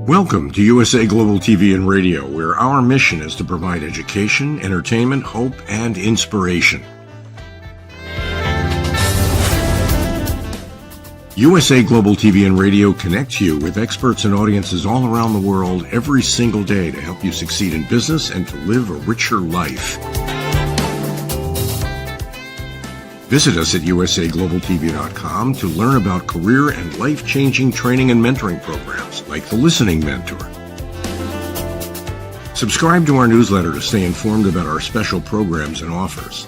Welcome to USA Global TV and Radio, where our mission is to provide education, entertainment, hope, and inspiration. USA Global TV and Radio connects you with experts and audiences all around the world every single day to help you succeed in business and to live a richer life. Visit us at usaglobaltv.com to learn about career and life-changing training and mentoring programs like the Listening Mentor. Subscribe to our newsletter to stay informed about our special programs and offers.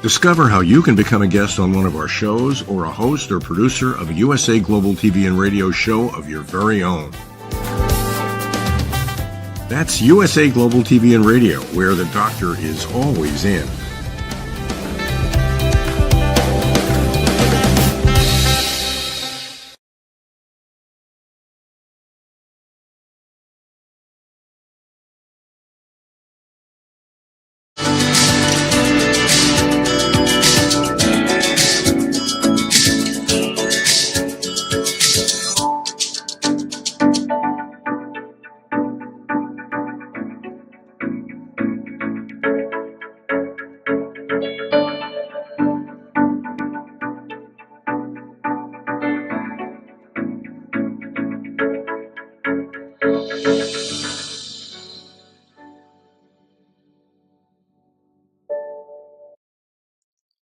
Discover how you can become a guest on one of our shows or a host or producer of a USA Global TV and Radio show of your very own. That's USA Global TV and Radio, where the doctor is always in.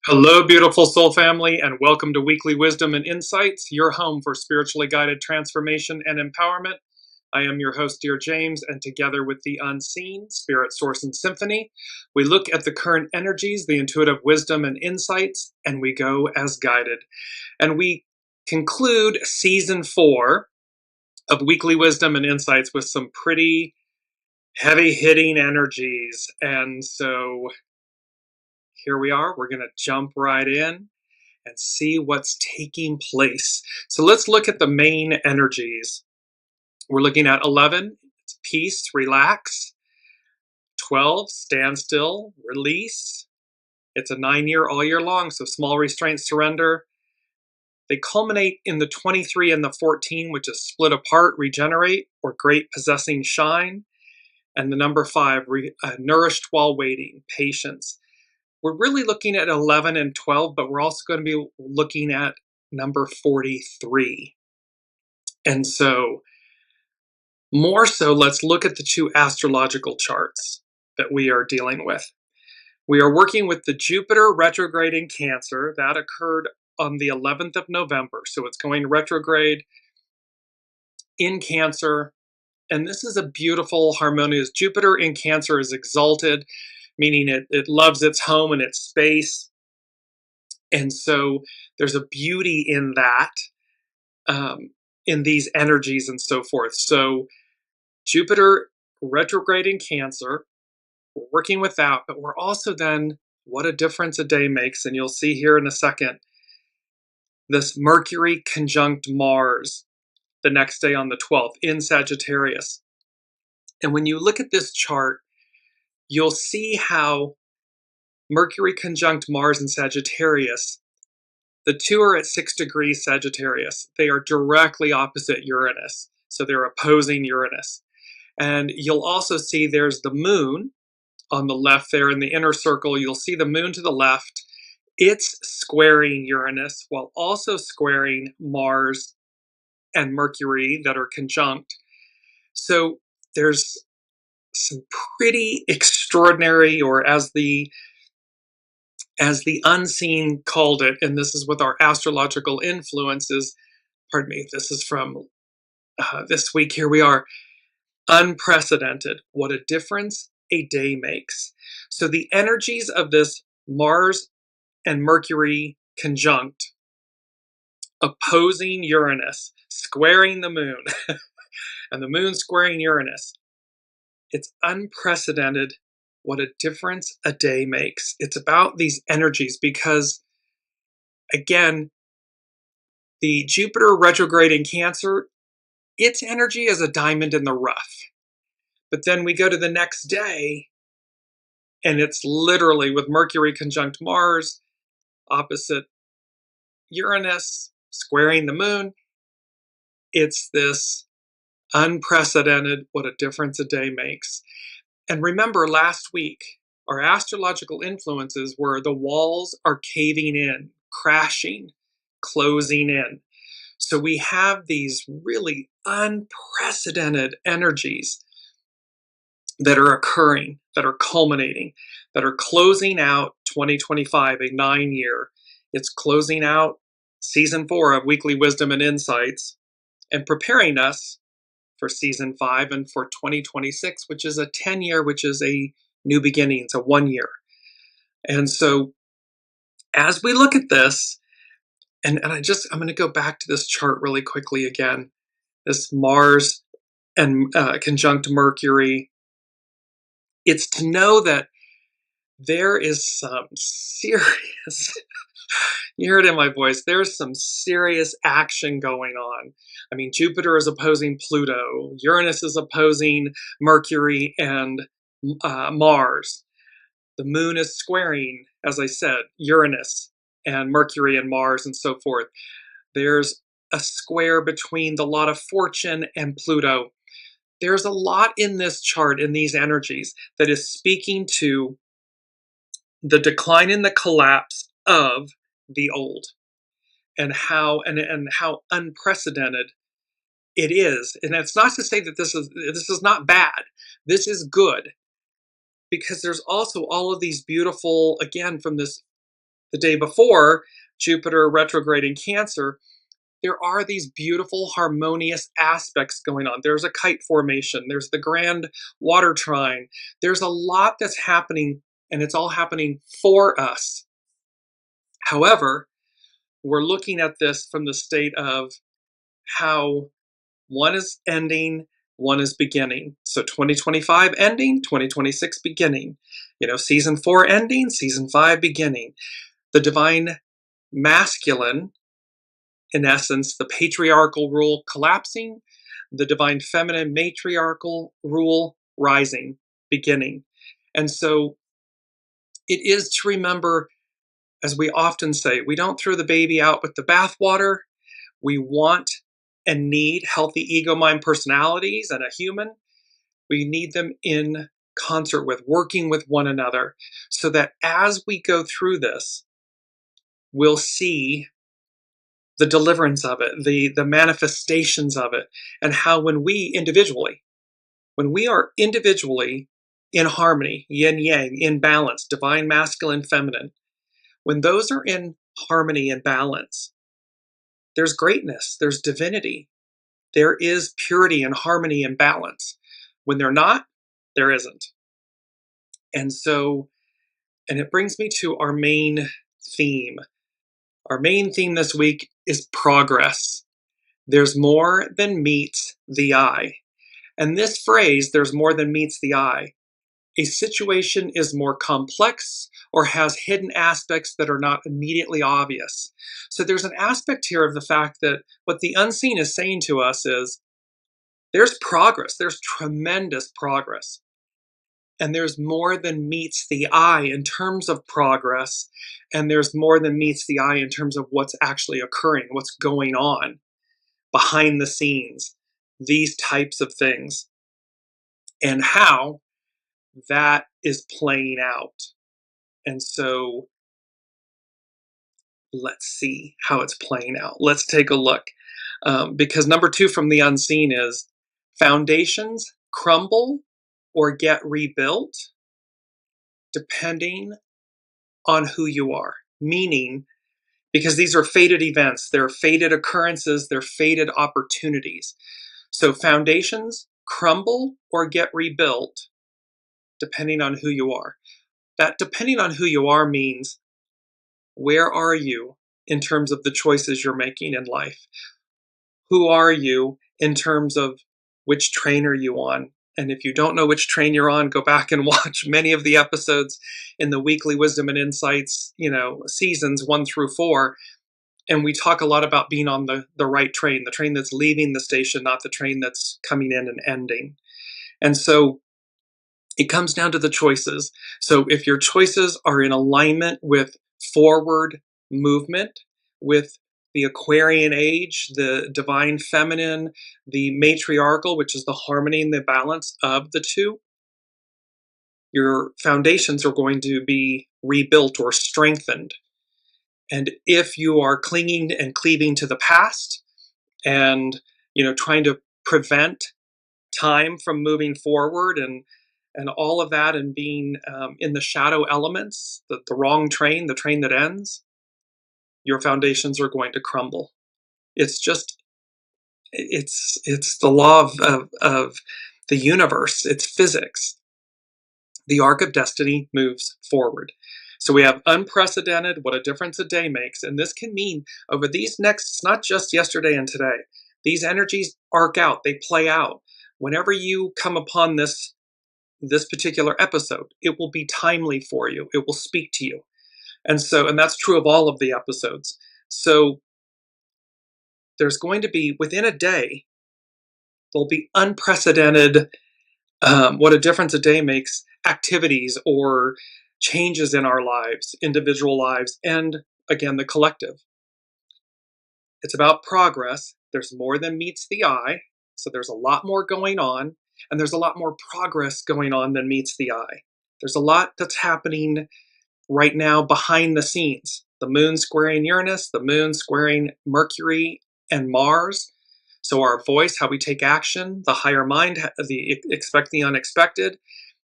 Hello, beautiful soul family, and welcome to Weekly Wisdom and Insights, your home for spiritually guided transformation and empowerment. I am your host, Dearjames, and together with the unseen, Spirit, Source, and Symphony, we look at the current energies, the intuitive wisdom and insights, and we go as guided. And we conclude Season 4 of Weekly Wisdom and Insights with some pretty heavy-hitting energies. And so here we are. We're going to jump right in and see what's taking place. So let's look at the main energies. We're looking at 11, it's peace, relax. 12, stand still, release. It's a 9-year, all year long, so small restraints, surrender. They culminate in the 23 and the 14, which is split apart, regenerate, or great possessing shine. And the number 5, nourished while waiting, patience. We're really looking at 11 and 12, but we're also going to be looking at number 43. And so, more so, let's look at the two astrological charts that we are dealing with. We are working with the Jupiter retrograde in Cancer. That occurred on the 11th of November. So it's going retrograde in Cancer. And this is a beautiful, harmonious. Jupiter in Cancer is exalted, meaning it loves its home and its space. And so there's a beauty in that, in these energies and so forth. So Jupiter retrograde in Cancer, we're working with that, but we're also then, what a difference a day makes. And you'll see here in a second, this Mercury conjunct Mars the next day on the 12th in Sagittarius. And when you look at this chart, you'll see how Mercury conjunct Mars in Sagittarius, the two are at 6 degrees Sagittarius. They are directly opposite Uranus, so they're opposing Uranus. And you'll also see there's the moon on the left there in the inner circle. You'll see the moon to the left. It's squaring Uranus while also squaring Mars and Mercury that are conjunct. So there's some pretty extraordinary, or as the unseen called it, and this is with our astrological influences, pardon me, this is from this week, here we are, unprecedented. What a difference a day makes. So the energies of this Mars and Mercury conjunct, opposing Uranus, squaring the moon, and the moon squaring Uranus, it's unprecedented what a difference a day makes. It's about these energies because, again, the Jupiter retrograde in Cancer, its energy is a diamond in the rough. But then we go to the next day, and it's literally with Mercury conjunct Mars, opposite Uranus, squaring the moon. It's this Unprecedented, what a difference a day makes. And remember, last week, our astrological influences were the walls are caving in, crashing, closing in. So we have these really unprecedented energies that are occurring, that are culminating, that are closing out 2025, a 9-year. It's closing out season 4 of Weekly Wisdom and Insights and preparing us for season 5 and for 2026, which is a 10-year, which is a new beginning. It's a 1 year. And so as we look at this, and I'm going to go back to this chart really quickly again, this Mars and conjunct Mercury. It's to know that there is some serious, you heard in my voice, there's some serious action going on. I mean, Jupiter is opposing Pluto, Uranus is opposing Mercury and Mars. The moon is squaring, as I said, Uranus and Mercury and Mars and so forth. There's a square between the lot of fortune and Pluto. There's a lot in this chart, in these energies, that is speaking to the decline and the collapse of the old, and how unprecedented it is. And it's not to say that this is not bad. This is good, because there's also all of these beautiful, again, from the day before, Jupiter retrograde in Cancer, there are these beautiful harmonious aspects going on. There's a kite formation. There's the grand water trine. There's a lot that's happening, and it's all happening for us. However, we're looking at this from the state of how one is ending, one is beginning. So 2025 ending, 2026 beginning. Season 4 ending, season 5 beginning. The divine masculine, in essence, the patriarchal rule collapsing, the divine feminine matriarchal rule rising, beginning. And so it is to remember, as we often say, we don't throw the baby out with the bathwater. We want and need healthy ego, mind, personalities and a human. We need them in concert with, working with one another, so that as we go through this, we'll see the deliverance of it, the manifestations of it, and how when we are individually in harmony, yin yang, in balance, divine masculine, feminine, when those are in harmony and balance, there's greatness, there's divinity, there is purity and harmony and balance. When they're not, there isn't. And it brings me to our main theme. Our main theme this week is progress. There's more than meets the eye. And this phrase, there's more than meets the eye, a situation is more complex or has hidden aspects that are not immediately obvious. So there's an aspect here of the fact that what the unseen is saying to us is there's progress, there's tremendous progress. And there's more than meets the eye in terms of progress, and there's more than meets the eye in terms of what's actually occurring, what's going on behind the scenes, these types of things, and how that is playing out. And so let's see how it's playing out. Let's take a look. Because number 2 from the unseen is foundations crumble or get rebuilt depending on who you are. Meaning, because these are fated events, they're fated occurrences, they're fated opportunities. So foundations crumble or get rebuilt depending on who you are. That depending on who you are means, where are you in terms of the choices you're making in life? Who are you in terms of which train are you on? And if you don't know which train you're on, go back and watch many of the episodes in the Weekly Wisdom and Insights, seasons 1 through 4. And we talk a lot about being on the right train, the train that's leaving the station, not the train that's coming in and ending. And so it comes down to the choices. So if your choices are in alignment with forward movement, with the Aquarian age, the divine feminine, the matriarchal, which is the harmony and the balance of the two, your foundations are going to be rebuilt or strengthened. And if you are clinging and cleaving to the past and, trying to prevent time from moving forward and all of that, and being in the shadow elements, the wrong train, the train that ends, your foundations are going to crumble. It's the law of the universe. It's physics. The arc of destiny moves forward. So we have unprecedented, what a difference a day makes. And this can mean over these next, it's not just yesterday and today. These energies arc out, they play out. Whenever you come upon this particular episode, it will be timely for you. It will speak to you. And that's true of all of the episodes. So there's going to be, within a day, there'll be unprecedented, what a difference a day makes, activities or changes in our lives, individual lives, and again, the collective. It's about progress. There's more than meets the eye. So there's a lot more going on, and there's a lot more progress going on than meets the eye. There's a lot that's happening right now behind the scenes. The moon squaring Uranus, the moon squaring Mercury and Mars. So our voice, how we take action, the higher mind, expect the unexpected,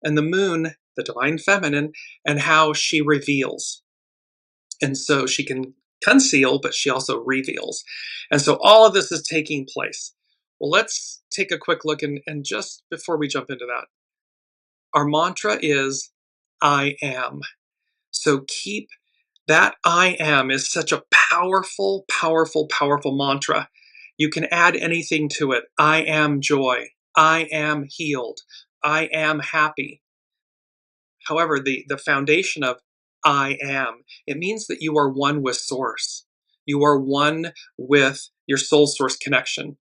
and the moon, the divine feminine, and how she reveals. And so she can conceal, but she also reveals. And so all of this is taking place. Well, let's take a quick look, and just before we jump into that, our mantra is, I am. So keep that. I am is such a powerful, powerful, powerful mantra. You can add anything to it. I am joy. I am healed. I am happy. However, the foundation of I am, it means that you are one with Source. You are one with your soul source connection.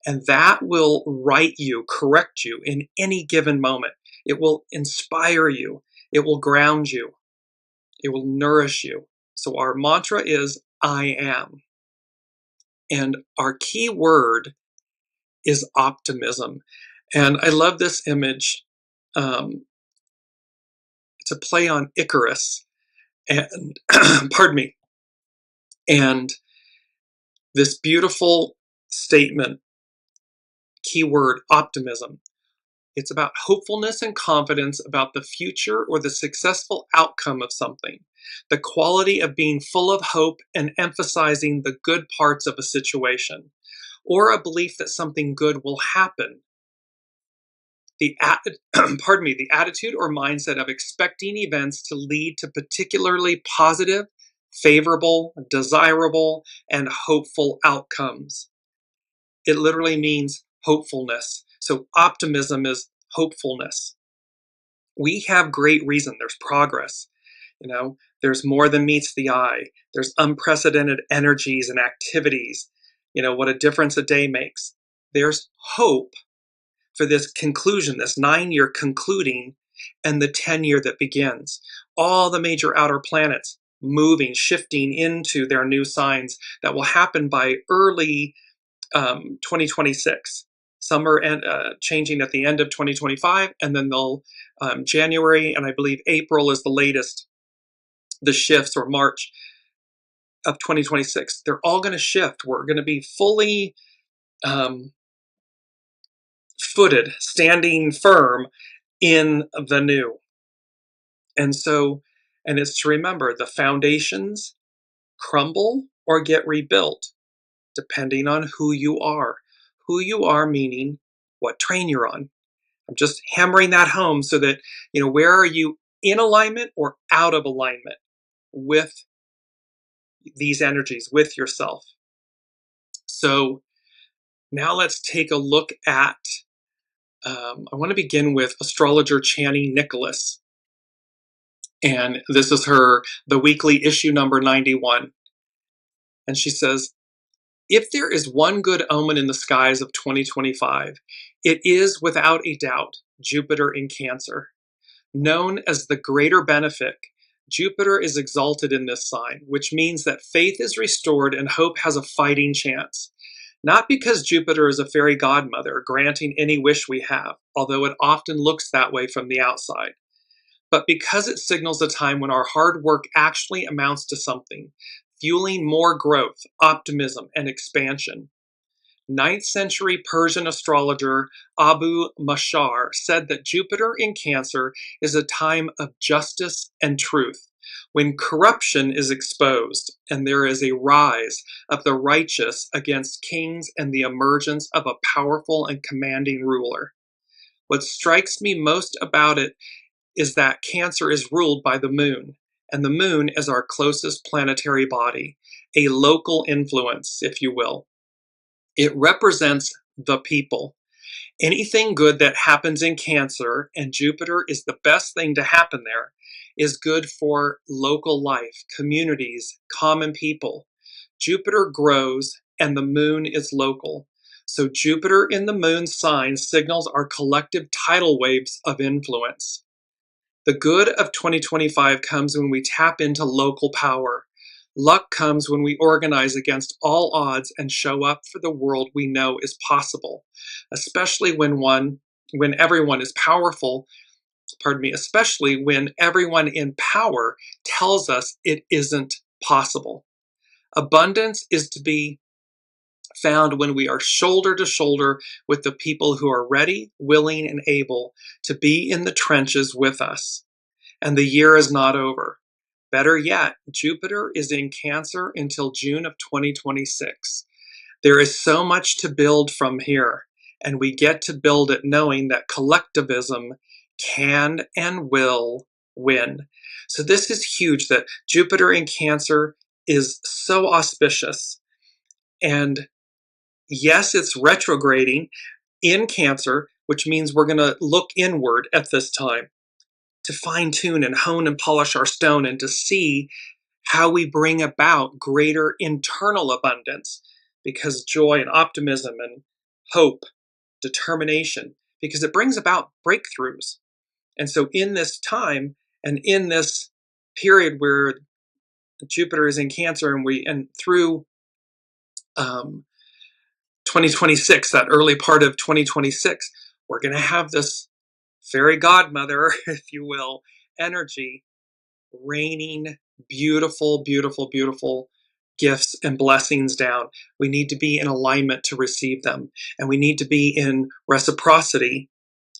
And that will right you, correct you in any given moment. It will inspire you. It will ground you. It will nourish you. So our mantra is I am. And our key word is optimism. And I love this image. It's a play on Icarus. And pardon me. And this beautiful statement, keyword optimism. It's about hopefulness and confidence about the future or the successful outcome of something. The quality of being full of hope and emphasizing the good parts of a situation, or a belief that something good will happen. The attitude or mindset of expecting events to lead to particularly positive, favorable, desirable, and hopeful outcomes. It literally means hopefulness. So optimism is hopefulness. We have great reason. There's progress. There's more than meets the eye. There's unprecedented energies and activities. What a difference a day makes. There's hope for this conclusion, this 9-year concluding, and the 10-year that begins. All the major outer planets moving, shifting into their new signs that will happen by early 2026. Some are changing at the end of 2025, and then they'll January, and I believe April is the latest, the shifts, or March of 2026. They're all going to shift. We're going to be fully footed, standing firm in the new. And it's to remember, the foundations crumble or get rebuilt depending on who you are. Who you are meaning what train you're on. I'm just hammering that home so that, where are you in alignment or out of alignment with these energies, with yourself. So now let's take a look at, I want to begin with astrologer Chani Nicholas. And this is the weekly issue number 91. And she says, if there is one good omen in the skies of 2025, it is without a doubt Jupiter in Cancer. Known as the greater benefic, Jupiter is exalted in this sign, which means that faith is restored and hope has a fighting chance. Not because Jupiter is a fairy godmother granting any wish we have, although it often looks that way from the outside, but because it signals a time when our hard work actually amounts to something, fueling more growth, optimism, and expansion. 9th century Persian astrologer Abu Mashar said that Jupiter in Cancer is a time of justice and truth, when corruption is exposed and there is a rise of the righteous against kings and the emergence of a powerful and commanding ruler. What strikes me most about it is that Cancer is ruled by the moon, and the moon is our closest planetary body, a local influence, if you will. It represents the people. Anything good that happens in Cancer, and Jupiter is the best thing to happen there, is good for local life, communities, common people. Jupiter grows, and the moon is local. So Jupiter in the moon sign signals our collective tidal waves of influence. The good of 2025 comes when we tap into local power. Luck comes when we organize against all odds and show up for the world we know is possible, especially when everyone is powerful, especially when everyone in power tells us it isn't possible. Abundance is to be found when we are shoulder to shoulder with the people who are ready, willing, and able to be in the trenches with us. And the year is not over. Better yet, Jupiter is in Cancer until June of 2026. There is so much to build from here, and we get to build it knowing that collectivism can and will win. So this is huge, that Jupiter in Cancer is so auspicious. And yes, it's retrograding in Cancer, which means we're going to look inward at this time to fine-tune and hone and polish our stone, and to see how we bring about greater internal abundance, because joy and optimism and hope, determination, because it brings about breakthroughs. And so in this time and in this period where Jupiter is in Cancer, and through 2026, that early part of 2026, we're going to have this fairy godmother, if you will, energy raining beautiful, beautiful, beautiful gifts and blessings down. We need to be in alignment to receive them, and we need to be in reciprocity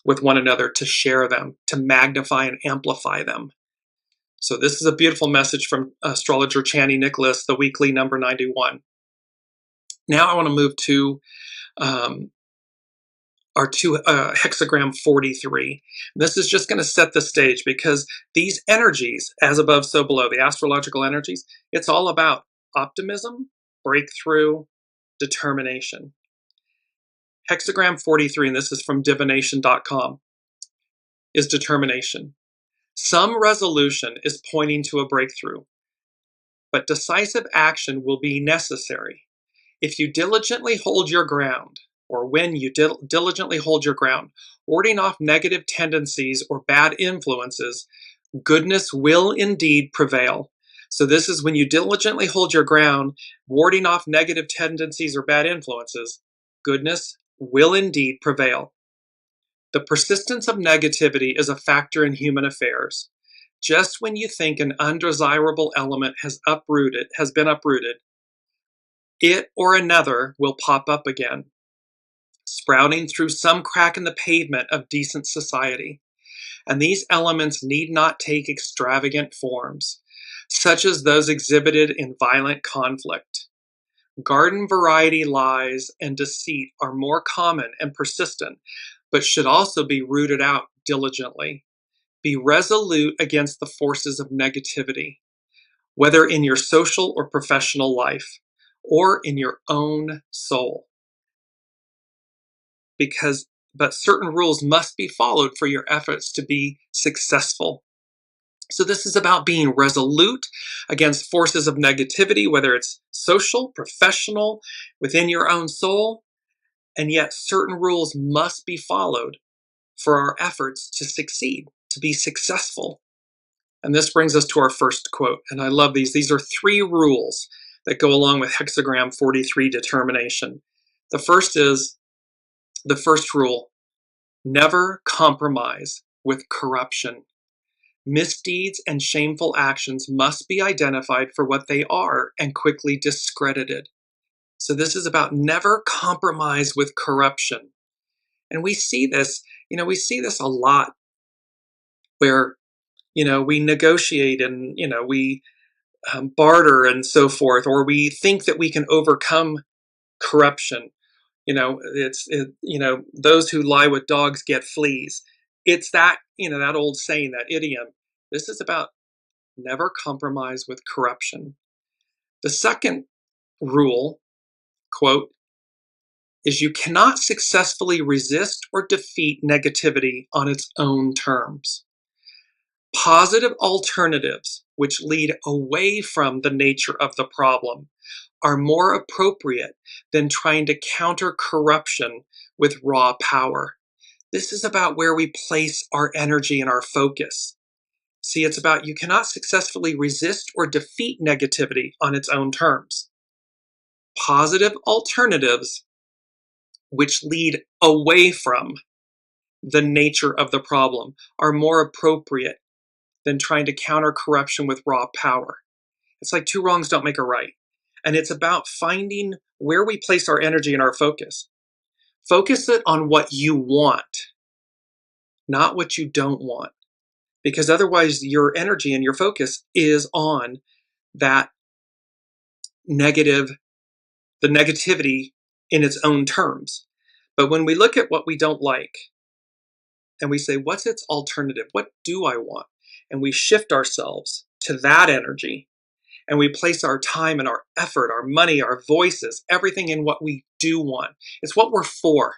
with one another to share them, to magnify and amplify them. So this is a beautiful message from astrologer Chani Nicholas, the weekly number 91. Now I want to move to our hexagram 43. This is just going to set the stage, because these energies, as above, so below, the astrological energies, it's all about optimism, breakthrough, determination. Hexagram 43, and this is from divination.com, is determination. Some resolution is pointing to a breakthrough, but decisive action will be necessary. If you diligently hold your ground, or when you diligently hold your ground, warding off negative tendencies or bad influences, goodness will indeed prevail. So this is when you diligently hold your ground, warding off negative tendencies or bad influences, goodness will indeed prevail. The persistence of negativity is a factor in human affairs. Just when you think an undesirable element has been uprooted, it or another will pop up again, sprouting through some crack in the pavement of decent society. And these elements need not take extravagant forms, such as those exhibited in violent conflict. Garden variety lies and deceit are more common and persistent, but should also be rooted out diligently. Be resolute against the forces of negativity, whether in your social or professional life, or in your own soul. But certain rules must be followed for your efforts to be successful. So this is about being resolute against forces of negativity, whether it's social, professional, within your own soul, and yet certain rules must be followed for our efforts to succeed, to be successful. And this brings us to our first quote, and I love these. These are 3 rules that go along with hexagram 43 determination. The first rule: never compromise with corruption. Misdeeds and shameful actions must be identified for what they are and quickly discredited. So this is about never compromise with corruption. And we see this a lot where, we negotiate and, we barter and so forth, or we think that we can overcome corruption. Those who lie with dogs get fleas. It's that, that old saying, that idiom. This is about never compromise with corruption. The second rule, quote, is you cannot successfully resist or defeat negativity on its own terms. Positive alternatives, which lead away from the nature of the problem, are more appropriate than trying to counter corruption with raw power. This is about where we place our energy and our focus. See, it's about you cannot successfully resist or defeat negativity on its own terms. Positive alternatives, which lead away from the nature of the problem, are more appropriate than trying to counter corruption with raw power. It's like 2 wrongs don't make a right. And it's about finding where we place our energy and our focus. Focus it on what you want, not what you don't want. Because otherwise your energy and your focus is on that the negativity in its own terms. But when we look at what we don't like and we say, what's its alternative? What do I want? And we shift ourselves to that energy, and we place our time and our effort, our money, our voices, everything in what we do want. It's what we're for,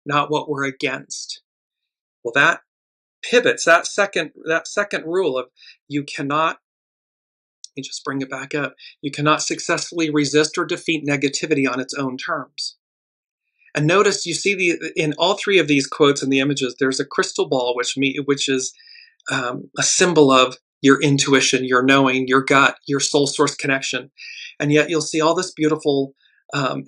not what we're against. Well, that pivots, that second rule of you cannot, let me just bring it back up, you cannot successfully resist or defeat negativity on its own terms. And notice you see in all 3 of these quotes and the images, there's a crystal ball, which is a symbol of your intuition, your knowing, your gut, your soul source connection. And yet you'll see all this beautiful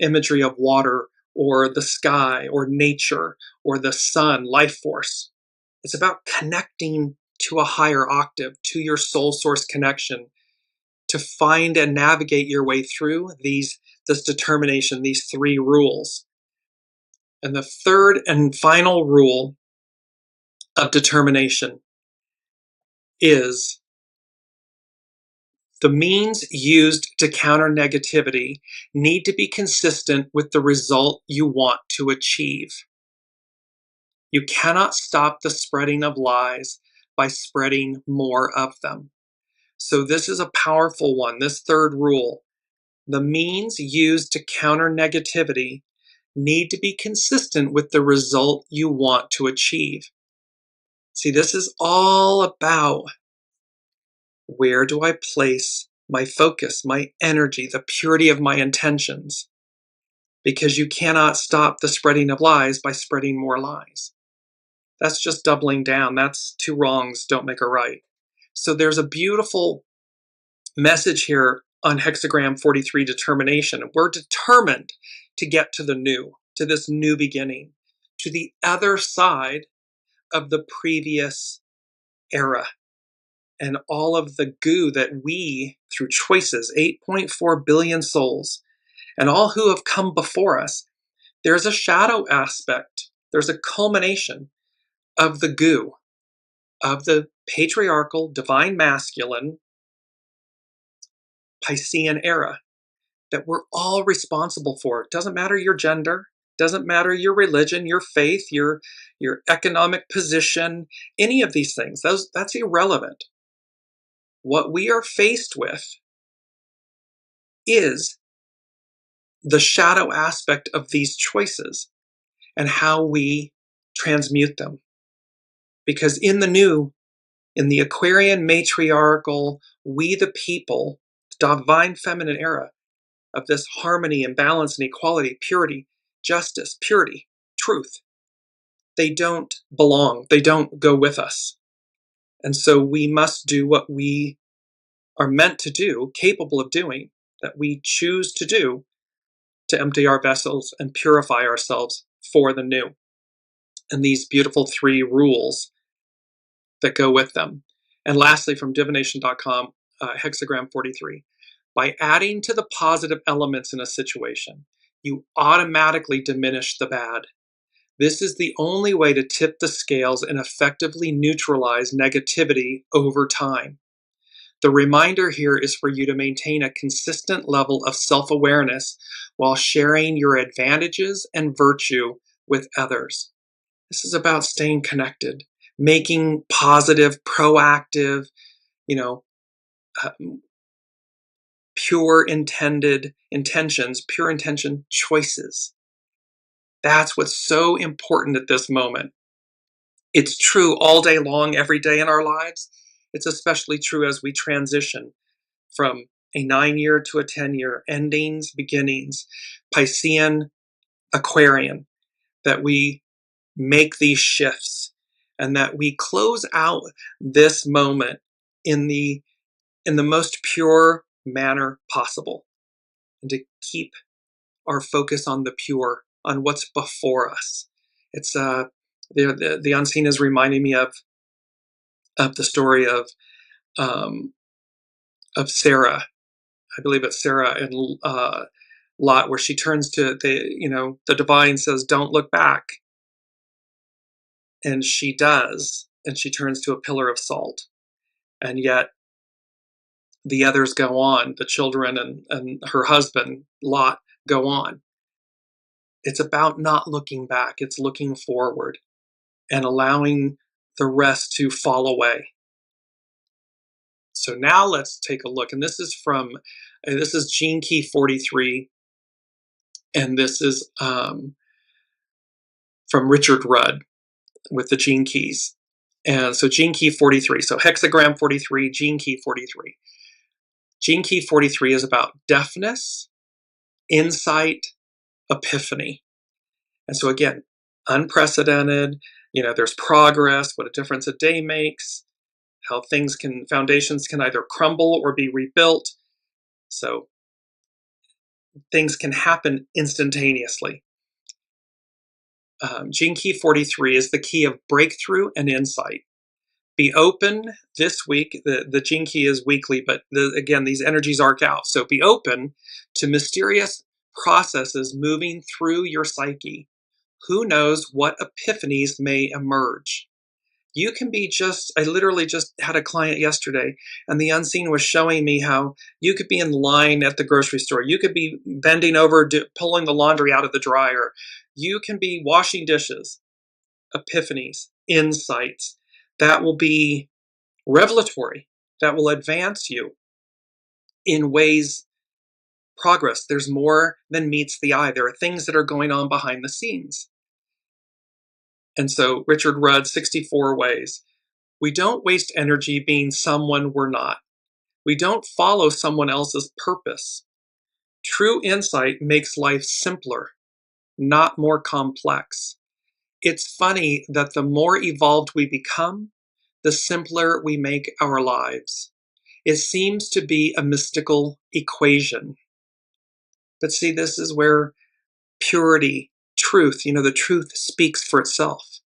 imagery of water or the sky or nature or the sun, life force. It's about connecting to a higher octave, to your soul source connection, to find and navigate your way through this determination, these 3 rules. And the third and final rule of determination is the means used to counter negativity need to be consistent with the result you want to achieve. You cannot stop the spreading of lies by spreading more of them. So this is a powerful one, this third rule. The means used to counter negativity need to be consistent with the result you want to achieve. See, this is all about where do I place my focus, my energy, the purity of my intentions? Because you cannot stop the spreading of lies by spreading more lies. That's just doubling down. That's 2 wrongs don't make a right. So there's a beautiful message here on hexagram 43 determination. We're determined to get to the new, to this new beginning, to the other side of the previous era and all of the goo that we, through choices, 8.4 billion souls, and all who have come before us, there's a shadow aspect. There's a culmination of the goo, of the patriarchal, divine masculine, Piscean era that we're all responsible for. It doesn't matter your gender, doesn't matter your religion, your faith, your economic position, any of these things. That's irrelevant. What we are faced with is the shadow aspect of these choices and how we transmute them. Because in the new, in the Aquarian matriarchal, we the people, divine feminine era of this harmony and balance and equality, purity, justice, purity, truth, they don't belong. They don't go with us. And so we must do what we are meant to do, capable of doing, that we choose to do to empty our vessels and purify ourselves for the new. And these beautiful 3 rules that go with them. And lastly, from divination.com, hexagram 43. By adding to the positive elements in a situation, you automatically diminish the bad. This is the only way to tip the scales and effectively neutralize negativity over time. The reminder here is for you to maintain a consistent level of self-awareness while sharing your advantages and virtue with others. This is about staying connected, making positive, proactive, pure intention choices. That's what's so important at this moment. It's true all day long, every day in our lives. It's especially true as we transition from a 9-year to a 10-year, endings, beginnings, Piscean, Aquarian, that we make these shifts and that we close out this moment in the most pure manner possible, and to keep our focus on the pure, on what's before us. It's the unseen is reminding me of the story of Sarah. I believe it's Sarah and Lot, where she turns to the divine says, "Don't look back," and she does, and she turns to a pillar of salt, and yet the others go on. The children and her husband Lot go on. It's about not looking back. It's looking forward and allowing the rest to fall away. So now let's take a look. And this is Gene Key 43. And this is from Richard Rudd with the Gene Keys. And so Gene Key 43. So hexagram 43, Gene Key 43. Gene Key 43 is about deafness, insight, epiphany. And so again, unprecedented, there's progress, what a difference a day makes, how foundations can either crumble or be rebuilt. So things can happen instantaneously. Gene Key 43 is the key of breakthrough and insight. Be open this week. The Gene Key is weekly, but again, these energies arc out. So be open to mysterious processes moving through your psyche. Who knows what epiphanies may emerge? You can be I literally just had a client yesterday, and the unseen was showing me how you could be in line at the grocery store. You could be bending over, pulling the laundry out of the dryer. You can be washing dishes. Epiphanies, insights, that will be revelatory, that will advance you in ways, progress. There's more than meets the eye. There are things that are going on behind the scenes. And so Richard Rudd, 64 Ways. We don't waste energy being someone we're not. We don't follow someone else's purpose. True insight makes life simpler, not more complex. It's funny that the more evolved we become, the simpler we make our lives. It seems to be a mystical equation. But see, this is where purity, truth, the truth speaks for itself.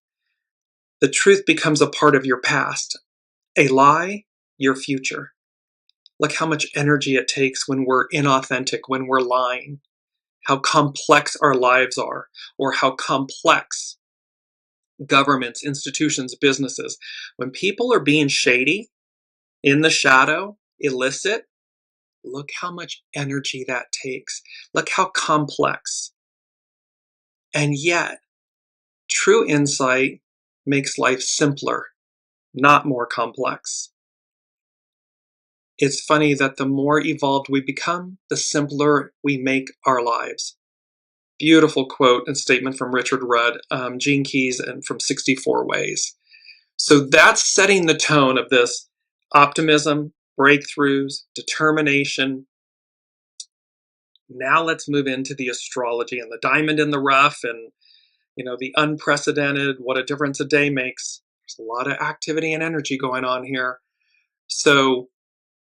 The truth becomes a part of your past. A lie, your future. Look how much energy it takes when we're inauthentic, when we're lying. How complex our lives are, or how complex governments, institutions, businesses. When people are being shady, in the shadow, illicit, look how much energy that takes. Look how complex. And yet, true insight makes life simpler, not more complex. It's funny that the more evolved we become, the simpler we make our lives. Beautiful quote and statement from Richard Rudd, Gene Keys, and from 64 Ways. So that's setting the tone of this optimism, breakthroughs, determination. Now let's move into the astrology and the diamond in the rough and, the unprecedented, what a difference a day makes. There's a lot of activity and energy going on here. So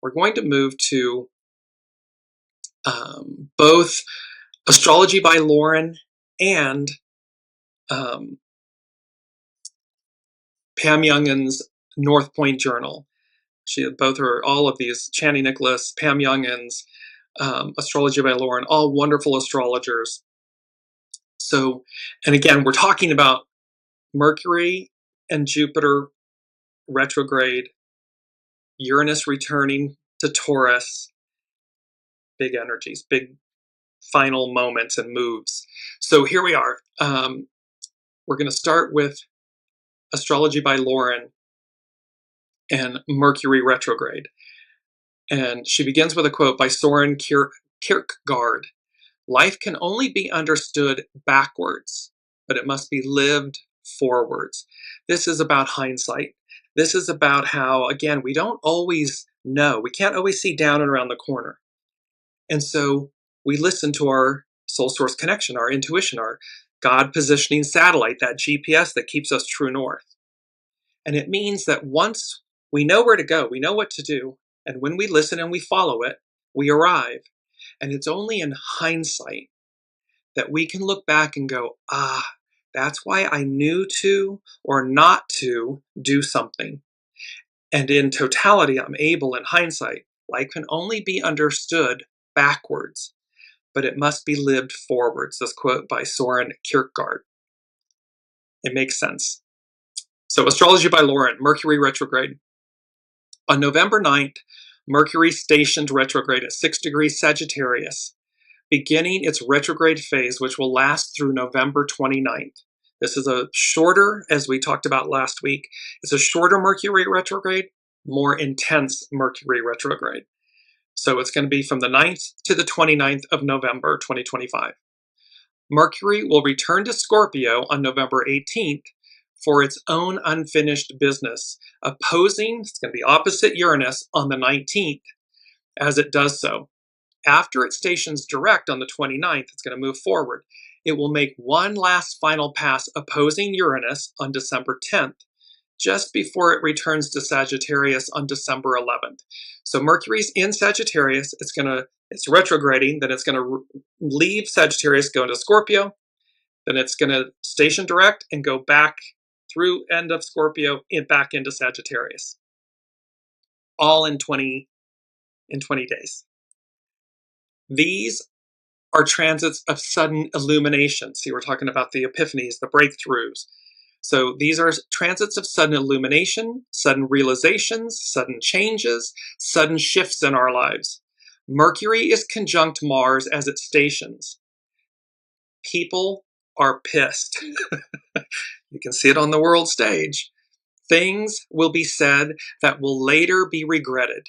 we're going to move to both Astrology by Lauren and Pam Youngin's North Point Journal. Both are all of these, Channy Nicholas, Pam Youngin's, Astrology by Lauren, all wonderful astrologers. So, and again, we're talking about Mercury and Jupiter retrograde, Uranus returning to Taurus, big energies, big final moments and moves. So here we are. We're going to start with Astrology by Lauren and Mercury retrograde. And she begins with a quote by Soren Kierkegaard. Life can only be understood backwards, but it must be lived forwards. This is about hindsight. This is about how, again, we don't always know. We can't always see down and around the corner. And so we listen to our soul source connection, our intuition, our God positioning satellite, that GPS that keeps us true north. And it means that once we know where to go, we know what to do, and when we listen and we follow it, we arrive. And it's only in hindsight that we can look back and go, that's why I knew to or not to do something. And in totality, I'm able, in hindsight, life can only be understood backwards, but it must be lived forwards. This quote by Soren Kierkegaard. It makes sense. So Astrology by Lauren, Mercury retrograde. On November 9th, Mercury stationed retrograde at 6 degrees Sagittarius, beginning its retrograde phase, which will last through November 29th. This is a shorter, as we talked about last week, it's a shorter Mercury retrograde, more intense Mercury retrograde. So it's going to be from the 9th to the 29th of November 2025. Mercury will return to Scorpio on November 18th for its own unfinished business, opposing, it's going to be opposite Uranus on the 19th as it does so. After it stations direct on the 29th, it's going to move forward. It will make one last final pass opposing Uranus on December 10th, just before it returns to Sagittarius on December 11th. So Mercury's in Sagittarius, it's retrograding, then it's going to leave Sagittarius, go into Scorpio, then it's going to station direct and go back through end of Scorpio and back into Sagittarius. All in 20 days. These are transits of sudden illumination. See, we're talking about the epiphanies, the breakthroughs. So these are transits of sudden illumination, sudden realizations, sudden changes, sudden shifts in our lives. Mercury is conjunct Mars as it stations. People are pissed. You can see it on the world stage. Things will be said that will later be regretted.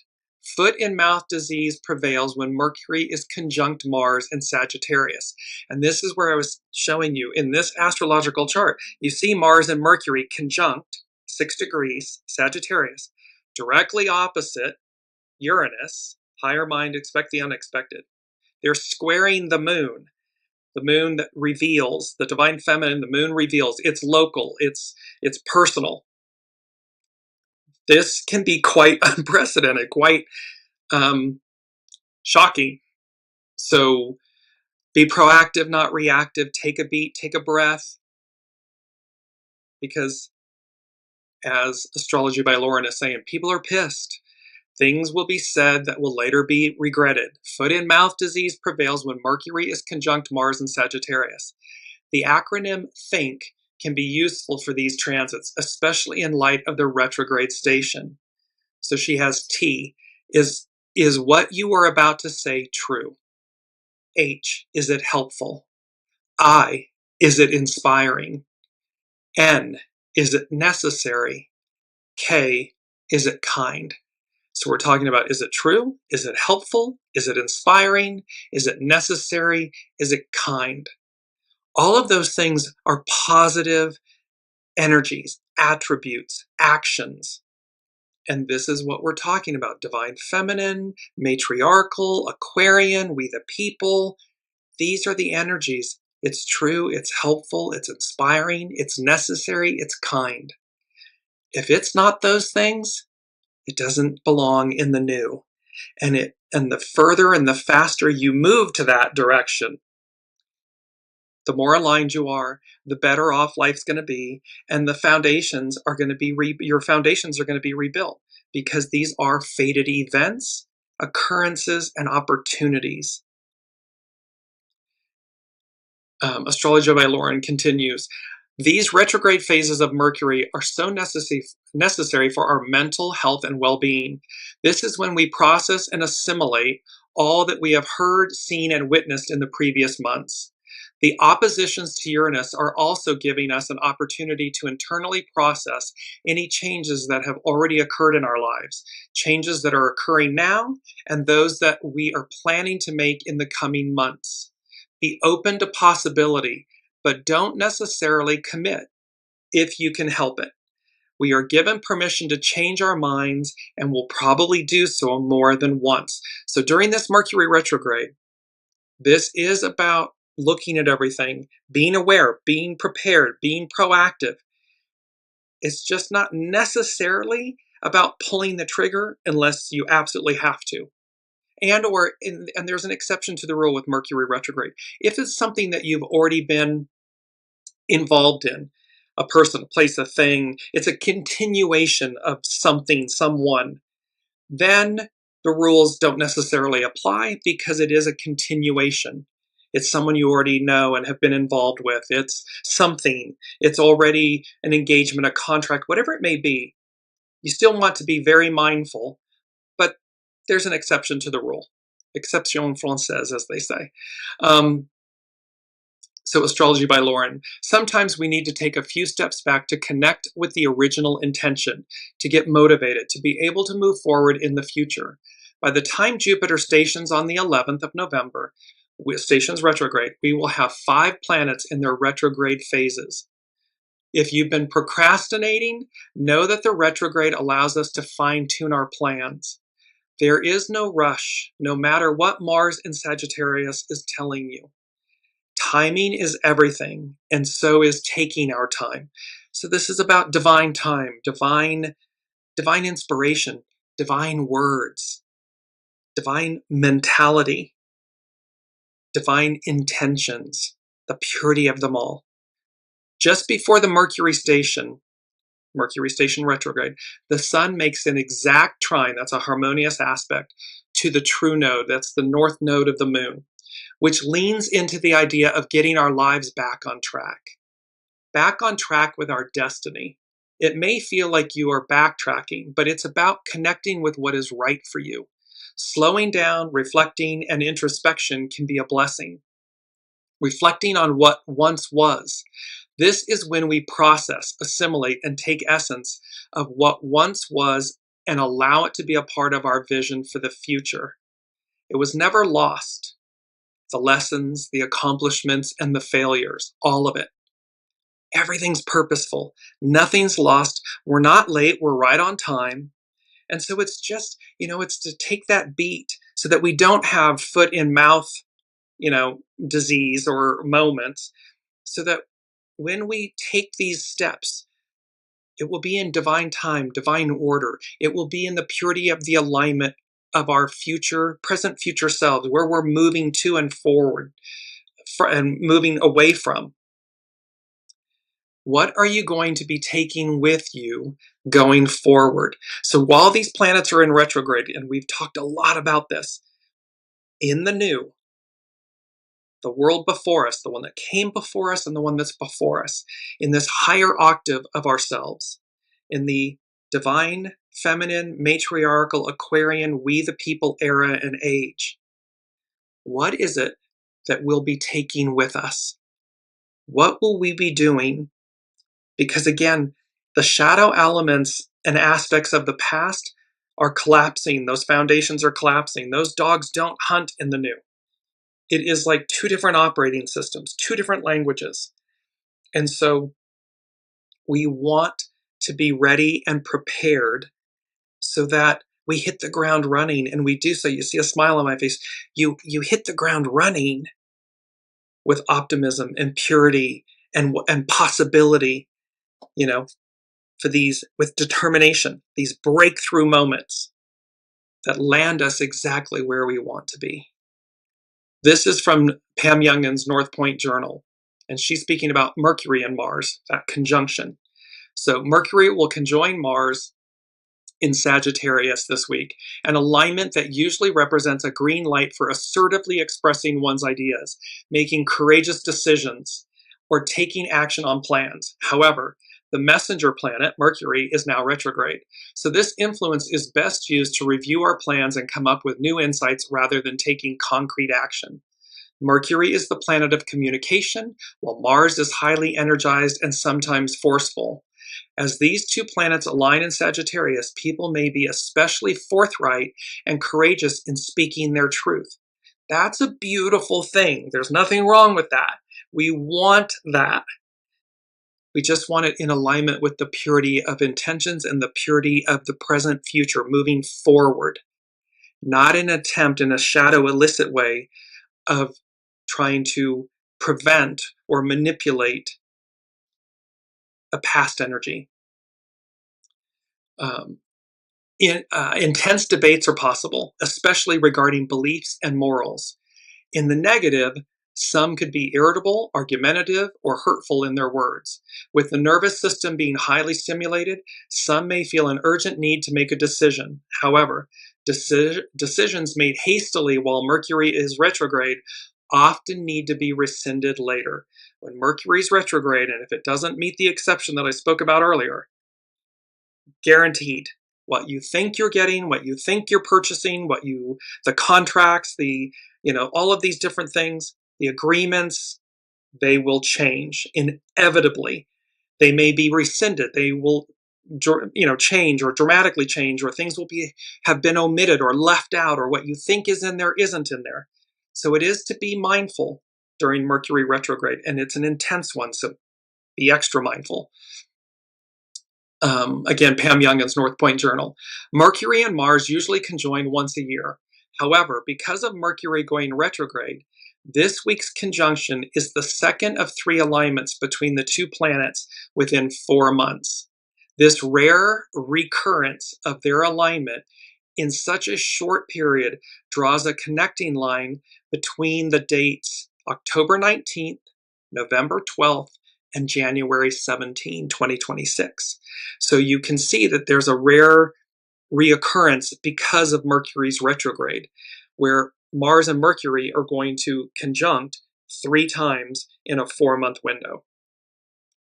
Foot and mouth disease prevails when Mercury is conjunct Mars in Sagittarius. And this is where I was showing you in this astrological chart. You see Mars and Mercury conjunct 6 degrees Sagittarius, directly opposite Uranus, higher mind, expect the unexpected. They're squaring the moon that reveals, the divine feminine, the moon reveals. It's local, it's personal. This can be quite unprecedented, quite shocking. So be proactive, not reactive. Take a beat, take a breath. Because as Astrology by Lauren is saying, people are pissed. Things will be said that will later be regretted. Foot and mouth disease prevails when Mercury is conjunct Mars in Sagittarius. The acronym THINK can be useful for these transits, especially in light of the retrograde station. So she has T. Is what you are about to say true? H. Is it helpful? I. Is it inspiring? N. Is it necessary? K. Is it kind? So we're talking about, is it true? Is it helpful? Is it inspiring? Is it necessary? Is it kind? All of those things are positive energies, attributes, actions. And this is what we're talking about. Divine feminine, matriarchal, Aquarian, we the people. These are the energies. It's true, it's helpful, it's inspiring, it's necessary, it's kind. If it's not those things, it doesn't belong in the new. And the further and the faster you move to that direction, the more aligned you are, the better off life's going to be, and the foundations are going to be your foundations are going to be rebuilt, because these are fated events, occurrences, and opportunities. Astrology by Lauren continues. These retrograde phases of Mercury are so necessary for our mental health and well-being. This is when we process and assimilate all that we have heard, seen, and witnessed in the previous months. The oppositions to Uranus are also giving us an opportunity to internally process any changes that have already occurred in our lives, changes that are occurring now, and those that we are planning to make in the coming months. Be open to possibility, but don't necessarily commit if you can help it. We are given permission to change our minds, and will probably do so more than once. So during this Mercury retrograde, this is about looking at everything, being aware, being prepared, being proactive. It's just not necessarily about pulling the trigger unless you absolutely have to. And there's an exception to the rule with Mercury retrograde. If it's something that you've already been involved in, a person, a place, a thing, it's a continuation of something, someone, then the rules don't necessarily apply, because it is a continuation. It's someone you already know and have been involved with. It's something. It's already an engagement, a contract, whatever it may be. You still want to be very mindful, but there's an exception to the rule. Exception française, as they say. So Astrology by Lauren. Sometimes we need to take a few steps back to connect with the original intention, to get motivated, to be able to move forward in the future. By the time Jupiter stations on the 11th of November, stations retrograde, we will have 5 planets in their retrograde phases. If you've been procrastinating, know that the retrograde allows us to fine-tune our plans. There is no rush, no matter what Mars in Sagittarius is telling you. Timing is everything, and so is taking our time. So this is about divine time, divine inspiration, divine words, divine mentality, divine intentions, the purity of them all. Just before the Mercury station retrograde, the sun makes an exact trine, that's a harmonious aspect, to the true node, that's the north node of the moon, which leans into the idea of getting our lives back on track with our destiny. It may feel like you are backtracking, but it's about connecting with what is right for you. Slowing down, reflecting, and introspection can be a blessing. Reflecting on what once was. This is when we process, assimilate, and take essence of what once was and allow it to be a part of our vision for the future. It was never lost. The lessons, the accomplishments, and the failures, all of it. Everything's purposeful. Nothing's lost. We're not late. We're right on time. And so it's just, it's to take that beat so that we don't have foot in mouth, disease or moments, so that when we take these steps, it will be in divine time, divine order. It will be in the purity of the alignment of our present future selves, where we're moving to and forward and moving away from. What are you going to be taking with you going forward? So while these planets are in retrograde, and we've talked a lot about this, in the new, the world before us, the one that came before us and the one that's before us, in this higher octave of ourselves, in the divine, feminine, matriarchal, Aquarian, we the people era and age, what is it that we'll be taking with us? What will we be doing? Because again, the shadow elements and aspects of the past are collapsing. Those foundations are collapsing. Those dogs don't hunt in the new. It is like 2 different operating systems, 2 different languages. And so we want to be ready and prepared so that we hit the ground running, and we do so. You see a smile on my face. You hit the ground running with optimism and purity and possibility, for these with determination, these breakthrough moments that land us exactly where we want to be. This is from Pam Youngin's North Point Journal, and she's speaking about Mercury and Mars, that conjunction. So Mercury will conjoin Mars in Sagittarius this week, an alignment that usually represents a green light for assertively expressing one's ideas, making courageous decisions, or taking action on plans. However, the messenger planet, Mercury, is now retrograde. So this influence is best used to review our plans and come up with new insights rather than taking concrete action. Mercury is the planet of communication, while Mars is highly energized and sometimes forceful. As these two planets align in Sagittarius, people may be especially forthright and courageous in speaking their truth. That's a beautiful thing. There's nothing wrong with that. We want that. We just want it in alignment with the purity of intentions and the purity of the present future moving forward, not an attempt in a shadow illicit way of trying to prevent or manipulate a past energy. Intense debates are possible, especially regarding beliefs and morals. In the negative, some could be irritable, argumentative, or hurtful in their words. With the nervous system being highly stimulated, some may feel an urgent need to make a decision. However, decisions made hastily while Mercury is retrograde often need to be rescinded later. When Mercury is retrograde, and if it doesn't meet the exception that I spoke about earlier, guaranteed. What you think you're getting, what you think you're purchasing, the contracts, all of these different things, the agreements, they will change inevitably. They may be rescinded. They will, change or dramatically change, or things will have been omitted or left out, or what you think is in there isn't in there. So it is to be mindful during Mercury retrograde, and it's an intense one, so be extra mindful. Again, Pam Youngin's North Point Journal. Mercury and Mars usually conjoin once a year. However, because of Mercury going retrograde, this week's conjunction is the second of 3 alignments between the two planets within 4 months. This rare recurrence of their alignment in such a short period draws a connecting line between the dates October 19th, November 12th, and January 17, 2026. So you can see that there's a rare reoccurrence because of Mercury's retrograde, where Mars and Mercury are going to conjunct 3 times in a 4-month window,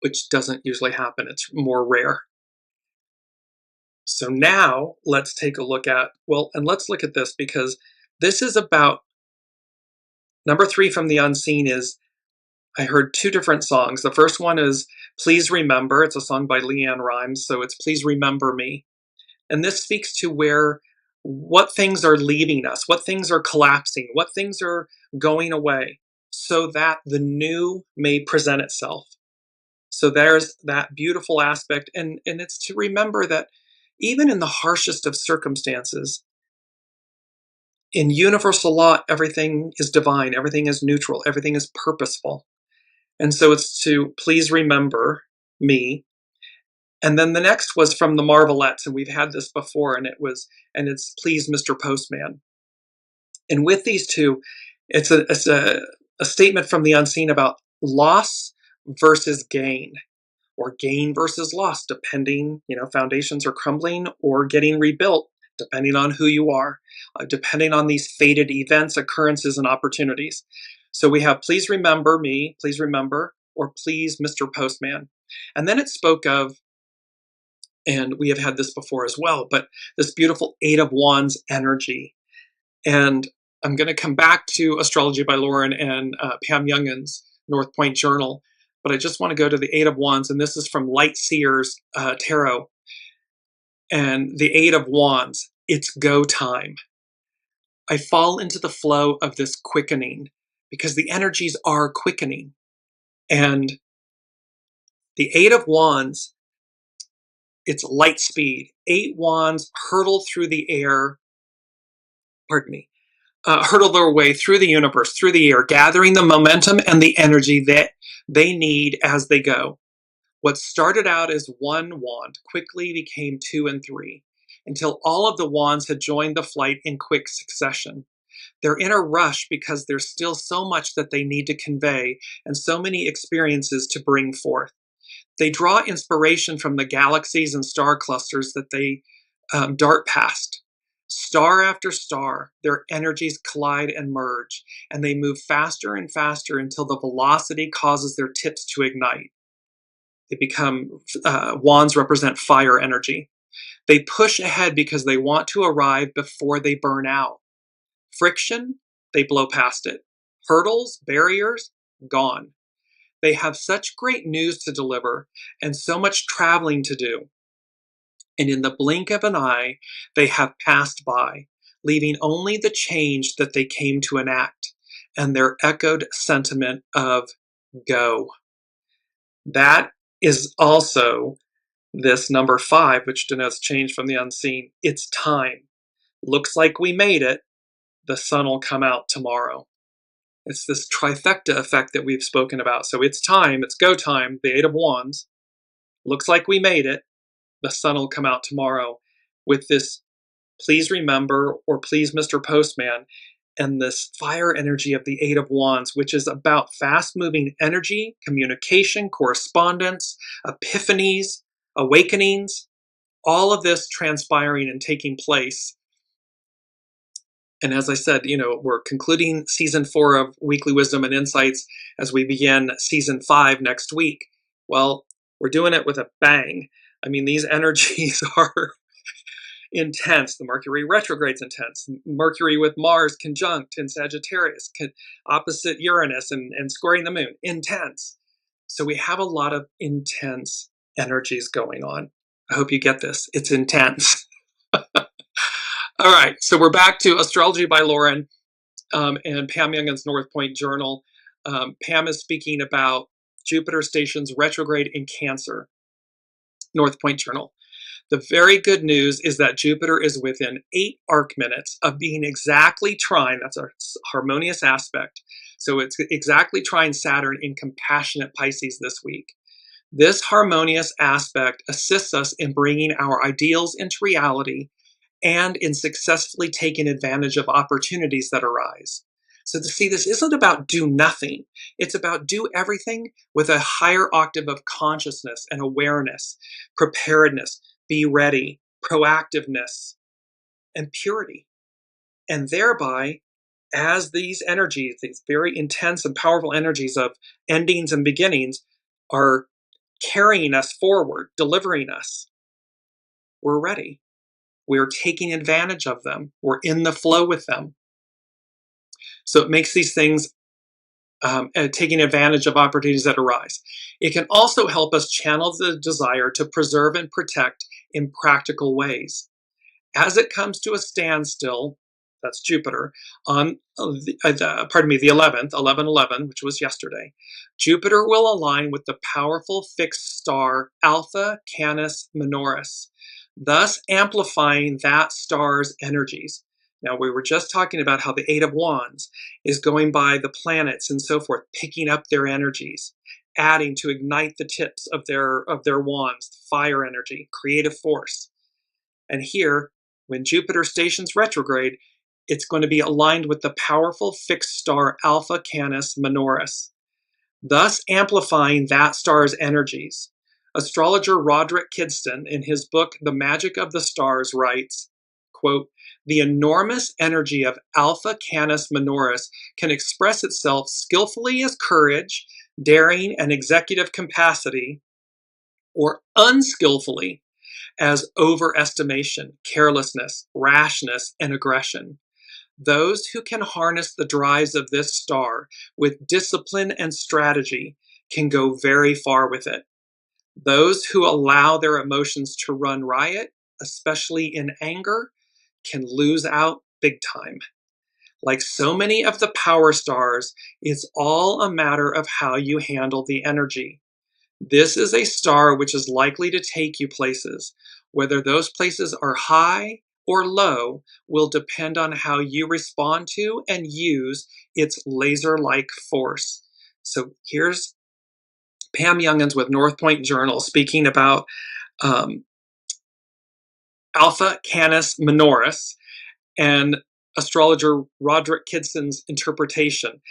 which doesn't usually happen. It's more rare. So now let's take a look at, let's look at this, because this is about, number 3 from the unseen is, I heard 2 different songs. The first one is Please Remember. It's a song by Leanne Rimes, so it's Please Remember Me. And this speaks to what things are leaving us, what things are collapsing, what things are going away, so that the new may present itself. So there's that beautiful aspect, and it's to remember that even in the harshest of circumstances, in universal law, everything is divine, everything is neutral, everything is purposeful. And so it's to please remember me. And then the next was from the Marvelettes, and we've had this before, and it's Please Mr. Postman. And with these two, it's a statement from the unseen about loss versus gain, or gain versus loss, depending, foundations are crumbling or getting rebuilt, depending on who you are, depending on these fated events, occurrences, and opportunities. So we have Please Remember Me, Please Remember, or Please Mr. Postman. And then it spoke of, and we have had this before as well, but this beautiful 8 of Wands energy. And I'm going to come back to Astrology by Lauren and Pam Youngin's North Point Journal, but I just want to go to the 8 of Wands, and this is from Light Seers Tarot. And the 8 of Wands, it's go time. I fall into the flow of this quickening, because the energies are quickening. And the 8 of Wands, it's light speed. 8 wands hurtle through the air, hurtle their way through the universe, through the air, gathering the momentum and the energy that they need as they go. What started out as one wand quickly became 2 and 3, until all of the wands had joined the flight in quick succession. They're in a rush because there's still so much that they need to convey and so many experiences to bring forth. They draw inspiration from the galaxies and star clusters that they dart past. Star after star, their energies collide and merge, and they move faster and faster until the velocity causes their tips to ignite. They become, wands represent fire energy. They push ahead because they want to arrive before they burn out. Friction, they blow past it. Hurdles, barriers, gone. They have such great news to deliver and so much traveling to do. And in the blink of an eye, they have passed by, leaving only the change that they came to enact and their echoed sentiment of go. That is also this number 5, which denotes change from the unseen. It's time. Looks like we made it. The sun will come out tomorrow. It's this trifecta effect that we've spoken about. So it's time, it's go time, the 8 of Wands. Looks like we made it. The sun will come out tomorrow, with this please remember or please Mr. Postman, and this fire energy of the 8 of Wands, which is about fast-moving energy, communication, correspondence, epiphanies, awakenings, all of this transpiring and taking place. And as I said, we're concluding season 4 of Weekly Wisdom and Insights as we begin season 5 next week. Well, we're doing it with a bang. I mean, these energies are intense. The Mercury retrograde's intense. Mercury with Mars conjunct in Sagittarius, opposite Uranus and squaring the moon, intense. So we have a lot of intense energies going on. I hope you get this. It's intense. All right, so we're back to Astrology by Lauren and Pam Youngin's North Point Journal. Pam is speaking about Jupiter stations retrograde in Cancer. North Point Journal. The very good news is that Jupiter is within 8 arc minutes of being exactly trine, that's a harmonious aspect. So it's exactly trine Saturn in compassionate Pisces this week. This harmonious aspect assists us in bringing our ideals into reality and in successfully taking advantage of opportunities that arise. So to see, this isn't about do nothing. It's about do everything with a higher octave of consciousness and awareness, preparedness, be ready, proactiveness, and purity. And thereby, as these energies, these very intense and powerful energies of endings and beginnings are carrying us forward, delivering us, we're ready. We're taking advantage of them. We're in the flow with them. So it makes these things taking advantage of opportunities that arise. It can also help us channel the desire to preserve and protect in practical ways. As it comes to a standstill, that's Jupiter, on the 11th, 11/11, which was yesterday, Jupiter will align with the powerful fixed star Alpha Canis Minoris, thus amplifying that star's energies. Now, we were just talking about how the 8 of Wands is going by the planets and so forth, picking up their energies, adding to ignite the tips of their wands, fire energy, creative force. And here, when Jupiter stations retrograde, it's going to be aligned with the powerful fixed star Alpha Canis Minoris, thus amplifying that star's energies. Astrologer Roderick Kidston, in his book, The Magic of the Stars, writes, quote, "The enormous energy of Alpha Canis Minoris can express itself skillfully as courage, daring, and executive capacity, or unskillfully as overestimation, carelessness, rashness, and aggression. Those who can harness the drives of this star with discipline and strategy can go very far with it. Those who allow their emotions to run riot, especially in anger, can lose out big time. Like so many of the power stars, it's all a matter of how you handle the energy. This is a star which is likely to take you places. Whether those places are high or low will depend on how you respond to and use its laser-like force." So here's Pam Youngins with North Point Journal speaking about Alpha Canis Minoris and astrologer Roderick Kidson's interpretation.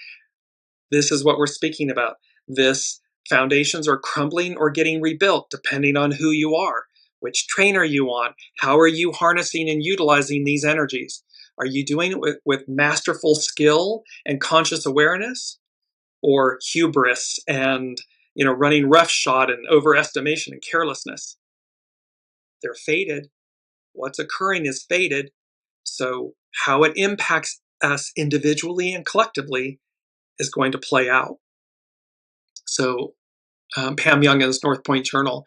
This is what we're speaking about. This foundations are crumbling or getting rebuilt depending on who you are. Which train are you on? How are you harnessing and utilizing these energies? Are you doing it with masterful skill and conscious awareness, or hubris and running roughshod and overestimation and carelessness? They're fated. What's occurring is fated. So how it impacts us individually and collectively is going to play out. So Pam Youngins, North Point Journal.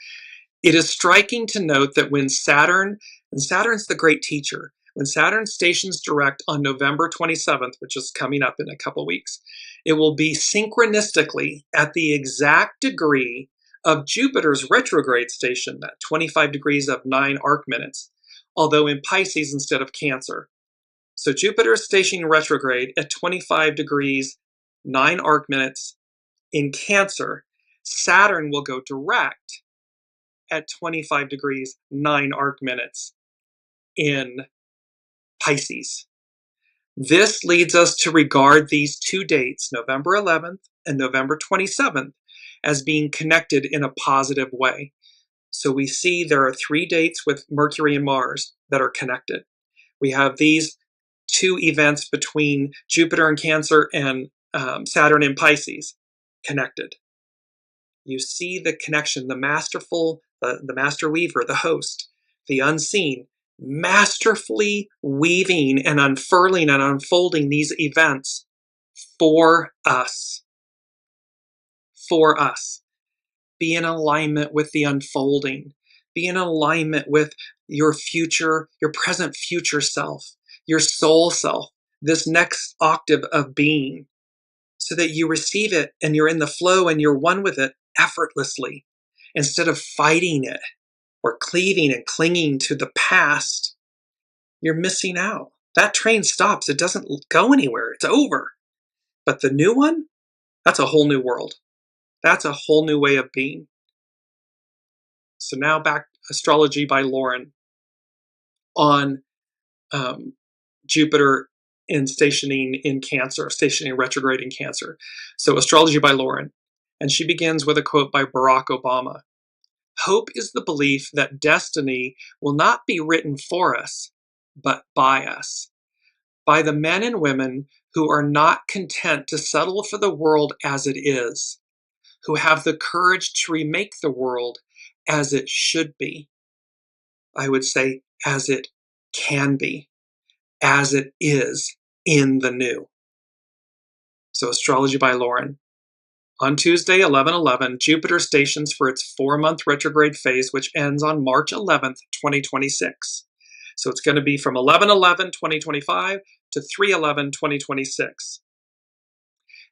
It is striking to note that when Saturn, and Saturn's the great teacher, when Saturn stations direct on November 27th, which is coming up in a couple weeks, it will be synchronistically at the exact degree of Jupiter's retrograde station, at 25 degrees of 9 arc minutes, although in Pisces instead of Cancer. So Jupiter is stationing retrograde at 25 degrees, 9 arc minutes in Cancer. Saturn will go direct at 25 degrees, 9 arc minutes in Pisces. This leads us to regard these two dates, November 11th and November 27th, as being connected in a positive way. So we see there are 3 dates with Mercury and Mars that are connected. We have these 2 events between Jupiter in Cancer and Saturn in Pisces connected. You see the connection, the masterful, the master weaver, the host, the unseen, masterfully weaving and unfurling and unfolding these events for us. For us. Be in alignment with the unfolding. Be in alignment with your future, your present future self, your soul self, this next octave of being, so that you receive it and you're in the flow and you're one with it effortlessly, instead of fighting it or cleaving and clinging to the past. You're missing out. That train stops. It doesn't go anywhere. It's over. But the new one, that's a whole new world. That's a whole new way of being. So now back Astrology by Lauren on Jupiter stationing in Cancer, stationing retrograde in Cancer. So Astrology by Lauren. And she begins with a quote by Barack Obama. Hope is the belief that destiny will not be written for us, but by us. By the men and women who are not content to settle for the world as it is, who have the courage to remake the world as it should be. I would say as it can be, as it is in the new. So Astrology by Lauren. On Tuesday, 11/11, Jupiter stations for its 4-month retrograde phase, which ends on March 11th, 2026. So it's going to be from 11/11/2025 to 3/11/2026.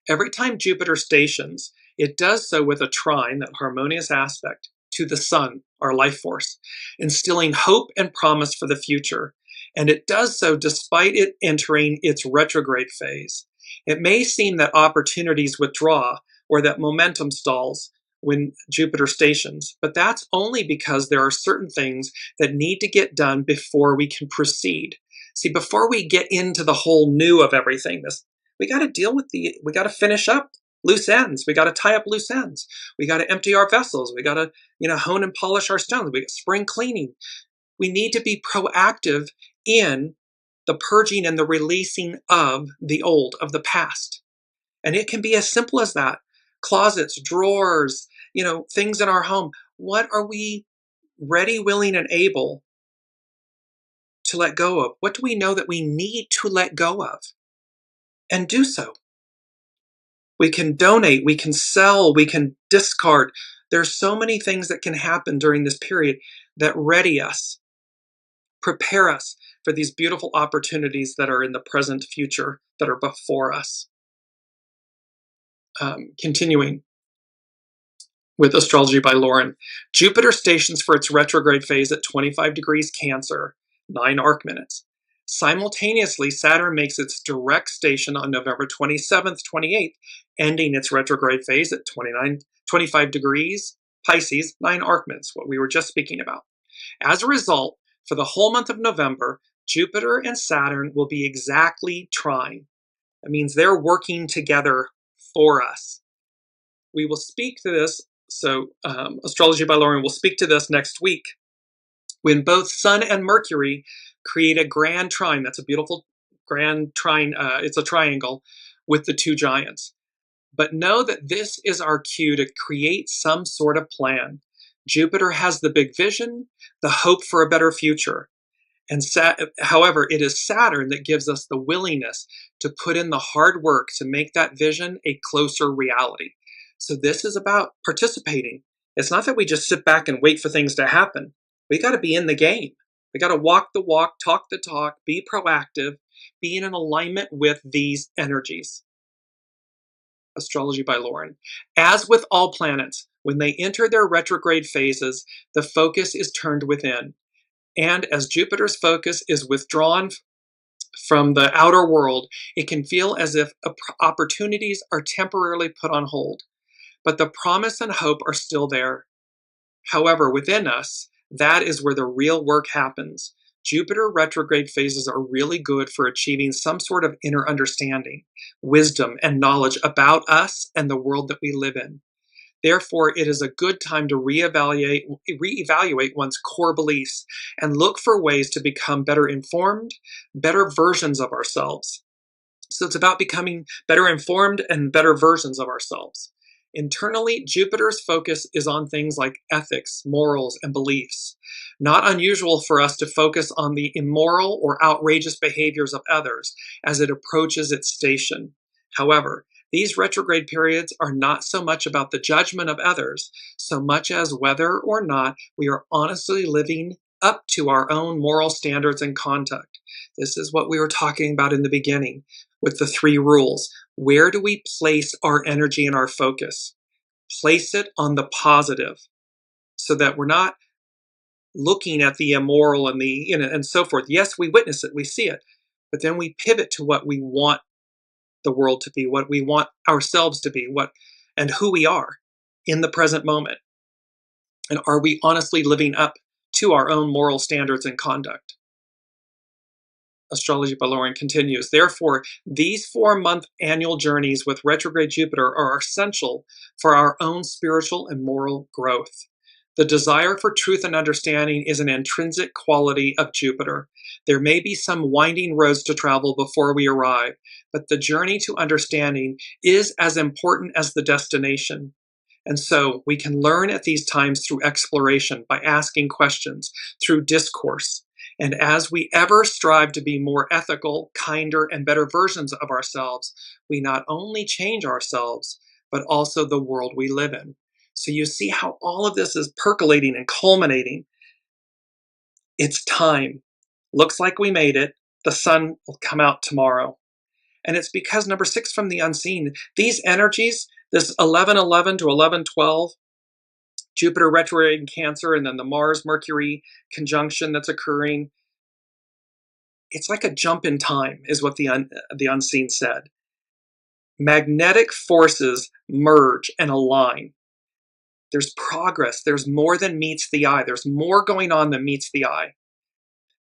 Every time Jupiter stations, it does so with a trine, that harmonious aspect, to the sun, our life force, instilling hope and promise for the future. And it does so despite it entering its retrograde phase. It may seem that opportunities withdraw or that momentum stalls when Jupiter stations, but that's only because there are certain things that need to get done before we can proceed. See, before we get into the whole new of everything, we got to we got to finish up loose ends. We got to tie up loose ends. We got to empty our vessels. We got to, hone and polish our stones. We got spring cleaning. We need to be proactive in the purging and the releasing of the old, of the past. And it can be as simple as that. Closets, drawers, things in our home. What are we ready, willing, and able to let go of? What do we know that we need to let go of? And do so. We can donate, we can sell, we can discard. There's so many things that can happen during this period that ready us, prepare us for these beautiful opportunities that are in the present future, that are before us. Continuing with Astrology by Lauren. Jupiter stations for its retrograde phase at 25 degrees Cancer, 9 arc minutes. Simultaneously, Saturn makes its direct station on November 27th, 28th, ending its retrograde phase at 25 degrees Pisces, 9 arc minutes, what we were just speaking about. As a result, for the whole month of November, Jupiter and Saturn will be exactly trine. That means they're working together for us. We will speak to this, so Astrology by Lauren will speak to this next week, when both Sun and Mercury create a grand trine. That's a beautiful grand trine. It's a triangle with the two giants. But know that this is our cue to create some sort of plan. Jupiter has the big vision, the hope for a better future. And however, it is Saturn that gives us the willingness to put in the hard work to make that vision a closer reality. So this is about participating. It's not that we just sit back and wait for things to happen. We got to be in the game. We got to walk the walk, talk the talk, be proactive, be in an alignment with these energies. Astrology by Lauren. As with all planets, when they enter their retrograde phases, the focus is turned within. And as Jupiter's focus is withdrawn from the outer world, it can feel as if opportunities are temporarily put on hold. But the promise and hope are still there. However, within us, that is where the real work happens. Jupiter retrograde phases are really good for achieving some sort of inner understanding, wisdom, and knowledge about us and the world that we live in. Therefore, it is a good time to reevaluate one's core beliefs and look for ways to become better informed, better versions of ourselves. So it's about becoming better informed and better versions of ourselves. Internally, Jupiter's focus is on things like ethics, morals, and beliefs. Not unusual for us to focus on the immoral or outrageous behaviors of others as it approaches its station. However, these retrograde periods are not so much about the judgment of others, so much as whether or not we are honestly living up to our own moral standards and conduct. This is what we were talking about in the beginning with the 3 rules. Where do we place our energy and our focus? Place it on the positive so that we're not looking at the immoral and the, and so forth. Yes, we witness it, we see it, but then we pivot to what we want the world to be, what we want ourselves to be, and who we are in the present moment. And are we honestly living up to our own moral standards and conduct? Astrology by Lauren continues. Therefore, these 4-month annual journeys with retrograde Jupiter are essential for our own spiritual and moral growth. The desire for truth and understanding is an intrinsic quality of Jupiter. There may be some winding roads to travel before we arrive, but the journey to understanding is as important as the destination. And so we can learn at these times through exploration, by asking questions, through discourse. And as we ever strive to be more ethical, kinder, and better versions of ourselves, we not only change ourselves, but also the world we live in. So you see how all of this is percolating and culminating. It's time. Looks like we made it. The sun will come out tomorrow. And it's because number 6 from the unseen, these energies, this 11:11 to 11:12, Jupiter retrograde in Cancer, and then the Mars-Mercury conjunction that's occurring, it's like a jump in time, is what the unseen said. Magnetic forces merge and align. There's progress. There's more than meets the eye. There's more going on than meets the eye.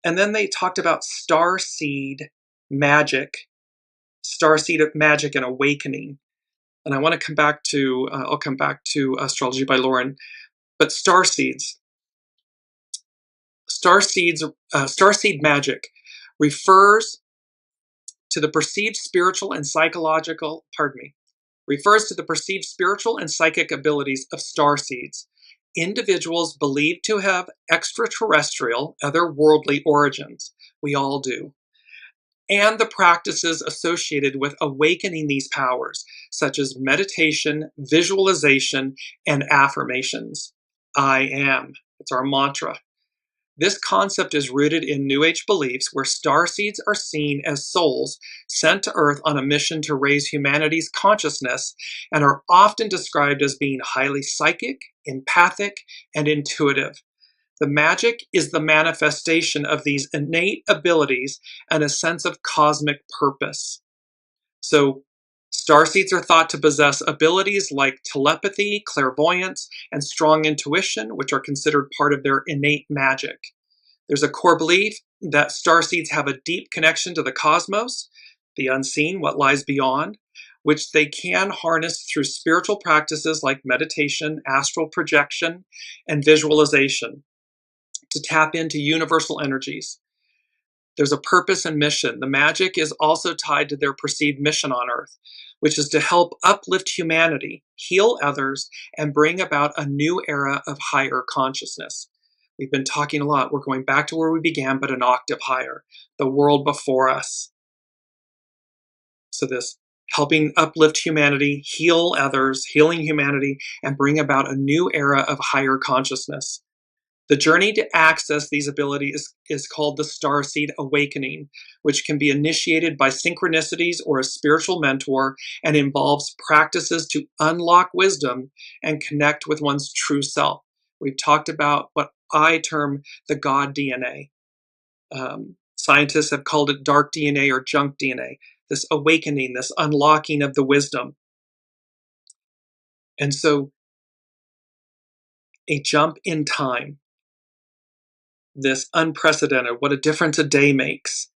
And then they talked about starseed magic and awakening. And I want to come back to, I'll come back to Astrology by Lauren. But starseed magic refers to the perceived spiritual and psychic abilities of starseeds, individuals believed to have extraterrestrial, otherworldly origins. We all do. And the practices associated with awakening these powers, such as meditation, visualization, and affirmations. I am. It's our mantra. This concept is rooted in New Age beliefs where starseeds are seen as souls sent to Earth on a mission to raise humanity's consciousness and are often described as being highly psychic, empathic, and intuitive. The magic is the manifestation of these innate abilities and a sense of cosmic purpose. So, starseeds are thought to possess abilities like telepathy, clairvoyance, and strong intuition, which are considered part of their innate magic. There's a core belief that starseeds have a deep connection to the cosmos, the unseen, what lies beyond, which they can harness through spiritual practices like meditation, astral projection, and visualization to tap into universal energies. There's a purpose and mission. The magic is also tied to their perceived mission on Earth, which is to help uplift humanity, heal others, and bring about a new era of higher consciousness. We've been talking a lot. We're going back to where we began, but an octave higher, the world before us. So this helping uplift humanity, heal others, healing humanity, and bring about a new era of higher consciousness. The journey to access these abilities is called the Starseed Awakening, which can be initiated by synchronicities or a spiritual mentor and involves practices to unlock wisdom and connect with one's true self. We've talked about what I term the God DNA. Scientists have called it dark DNA or junk DNA, this awakening, this unlocking of the wisdom. And so a jump in time, this unprecedented, what a difference a day makes.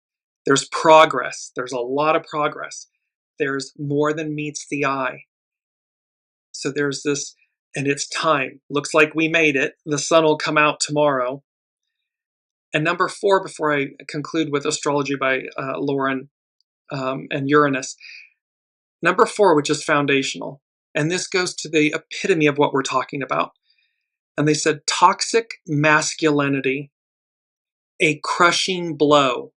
There's progress. There's a lot of progress. There's more than meets the eye. So there's this, and it's time. Looks like we made it. The sun will come out tomorrow. And number 4, before I conclude with astrology by Lauren and Uranus. Number 4, which is foundational. And this goes to the epitome of what we're talking about. And they said toxic masculinity, a crushing blow,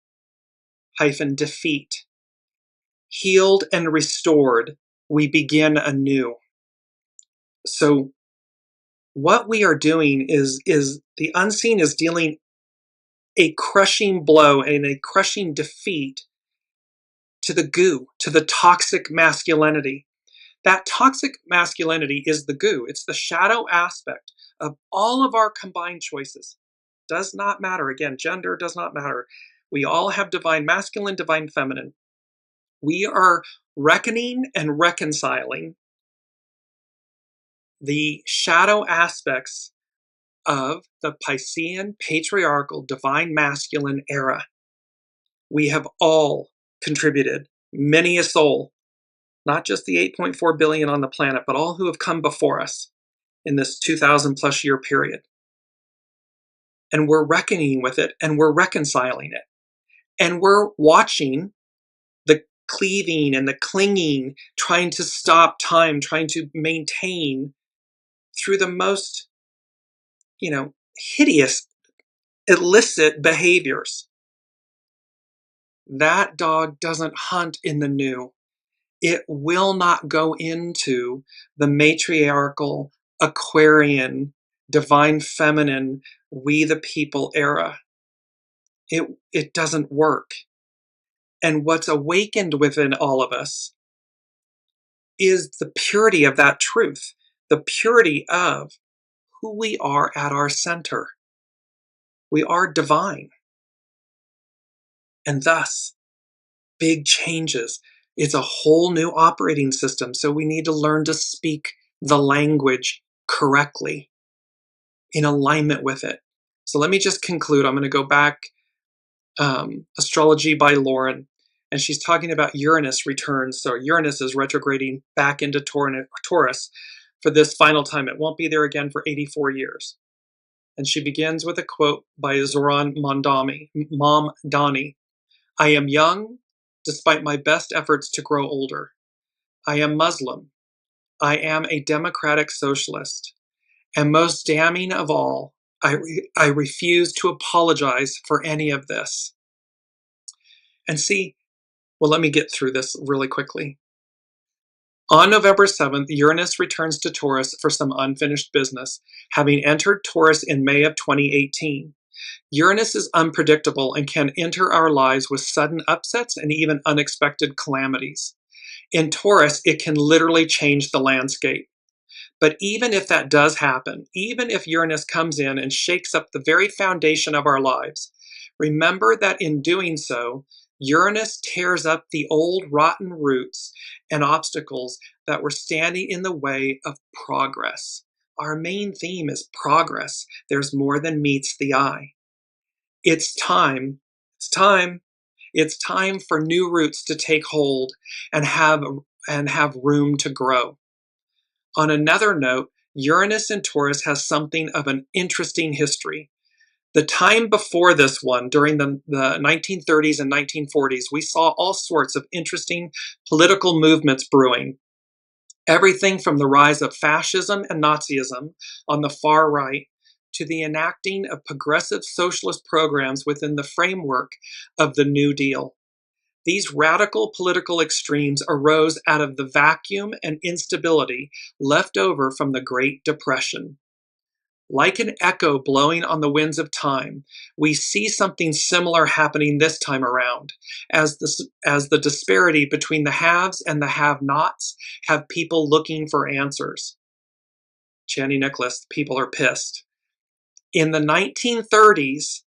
-defeat. Healed and restored, we begin anew. So what we are doing is the unseen is dealing a crushing blow and a crushing defeat to the goo, to the toxic masculinity. That toxic masculinity is the goo. It's the shadow aspect of all of our combined choices. Does not matter. Again, gender does not matter. We all have divine masculine, divine feminine. We are reckoning and reconciling the shadow aspects of the Piscean, patriarchal, divine masculine era. We have all contributed, many a soul, not just the 8.4 billion on the planet, but all who have come before us in this 2,000 plus year period. And we're reckoning with it, and we're reconciling it. And we're watching the cleaving and the clinging, trying to stop time, trying to maintain through the most, hideous, illicit behaviors. That dog doesn't hunt in the new. It will not go into the matriarchal, Aquarian, divine feminine, we the people era. It doesn't work. And what's awakened within all of us is the purity of that truth, the purity of who we are at our center. We are divine. And thus, big changes. It's a whole new operating system, so we need to learn to speak the language correctly, in alignment with it. So let me just conclude. I'm going to go back, astrology by Lauren, and she's talking about Uranus returns. So Uranus is retrograding back into Taurus for this final time. It won't be there again for 84 years. And she begins with a quote by Zoran Mamdani. I am young, despite my best efforts to grow older. I am Muslim. I am a democratic socialist. And most damning of all, I refuse to apologize for any of this. And see, well, let me get through this really quickly. On November 7th, Uranus returns to Taurus for some unfinished business, having entered Taurus in May of 2018. Uranus is unpredictable and can enter our lives with sudden upsets and even unexpected calamities. In Taurus, it can literally change the landscape. But even if that does happen, even if Uranus comes in and shakes up the very foundation of our lives, remember that in doing so, Uranus tears up the old rotten roots and obstacles that were standing in the way of progress. Our main theme is progress. There's more than meets the eye. It's time. It's time. It's time for new roots to take hold and have room to grow. On another note, Uranus in Taurus has something of an interesting history. The time before this one, during the 1930s and 1940s, we saw all sorts of interesting political movements brewing. Everything from the rise of fascism and Nazism on the far right to the enacting of progressive socialist programs within the framework of the New Deal. These radical political extremes arose out of the vacuum and instability left over from the Great Depression. Like an echo blowing on the winds of time, we see something similar happening this time around, as the disparity between the haves and the have-nots have people looking for answers. Chandy Nicholas, people are pissed. In the 1930s,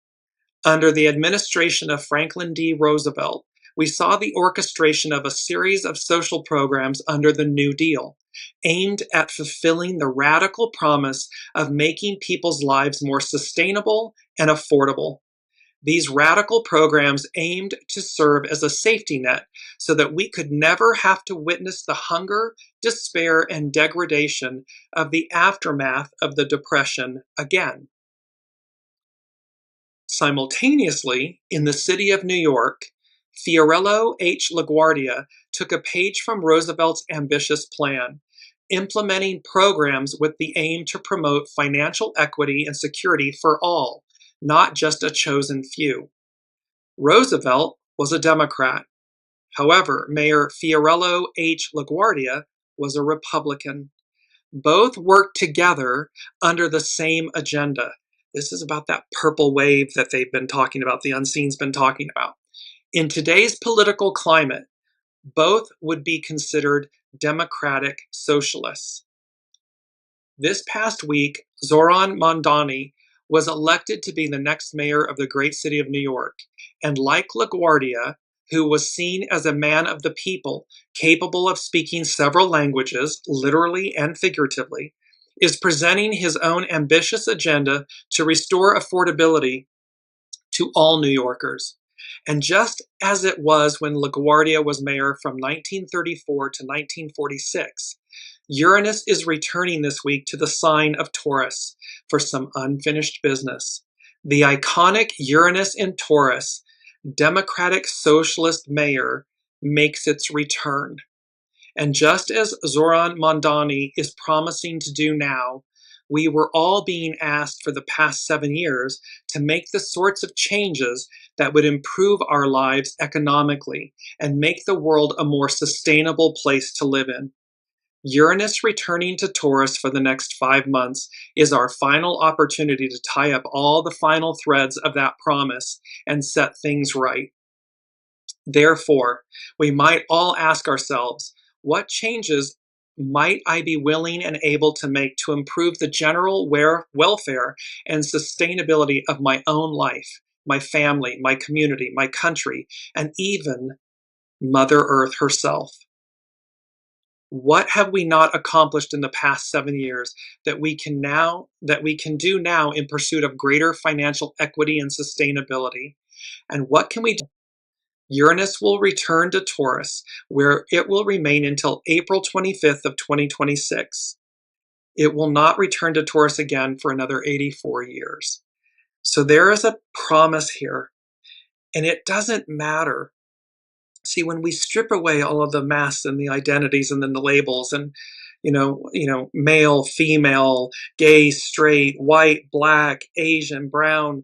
under the administration of Franklin D. Roosevelt, we saw the orchestration of a series of social programs under the New Deal, aimed at fulfilling the radical promise of making people's lives more sustainable and affordable. These radical programs aimed to serve as a safety net so that we could never have to witness the hunger, despair, and degradation of the aftermath of the Depression again. Simultaneously, in the city of New York, Fiorello H. LaGuardia took a page from Roosevelt's ambitious plan, implementing programs with the aim to promote financial equity and security for all, not just a chosen few. Roosevelt was a Democrat. However, Mayor Fiorello H. LaGuardia was a Republican. Both worked together under the same agenda. This is about that purple wave that they've been talking about, the Unseen's been talking about. In today's political climate, both would be considered democratic socialists. This past week, Zoran Mondani was elected to be the next mayor of the great city of New York, and like LaGuardia, who was seen as a man of the people, capable of speaking several languages, literally and figuratively, is presenting his own ambitious agenda to restore affordability to all New Yorkers. And just as it was when LaGuardia was mayor from 1934 to 1946, Uranus is returning this week to the sign of Taurus for some unfinished business. The iconic Uranus in Taurus, Democratic Socialist mayor, makes its return. And just as Zoran Mondani is promising to do now, we were all being asked for the past 7 years to make the sorts of changes that would improve our lives economically and make the world a more sustainable place to live in. Uranus returning to Taurus for the next 5 months is our final opportunity to tie up all the final threads of that promise and set things right. Therefore, we might all ask ourselves, what changes might I be willing and able to make to improve the general welfare and sustainability of my own life, my family, my community, my country, and even Mother Earth herself? What have we not accomplished in the past 7 years that we can do now in pursuit of greater financial equity and sustainability? And what can we do? Uranus will return to Taurus, where it will remain until April 25th of 2026. It will not return to Taurus again for another 84 years. So there is a promise here, and it doesn't matter. See, when we strip away all of the masks and the identities and then the labels and, male, female, gay, straight, white, black, Asian, brown,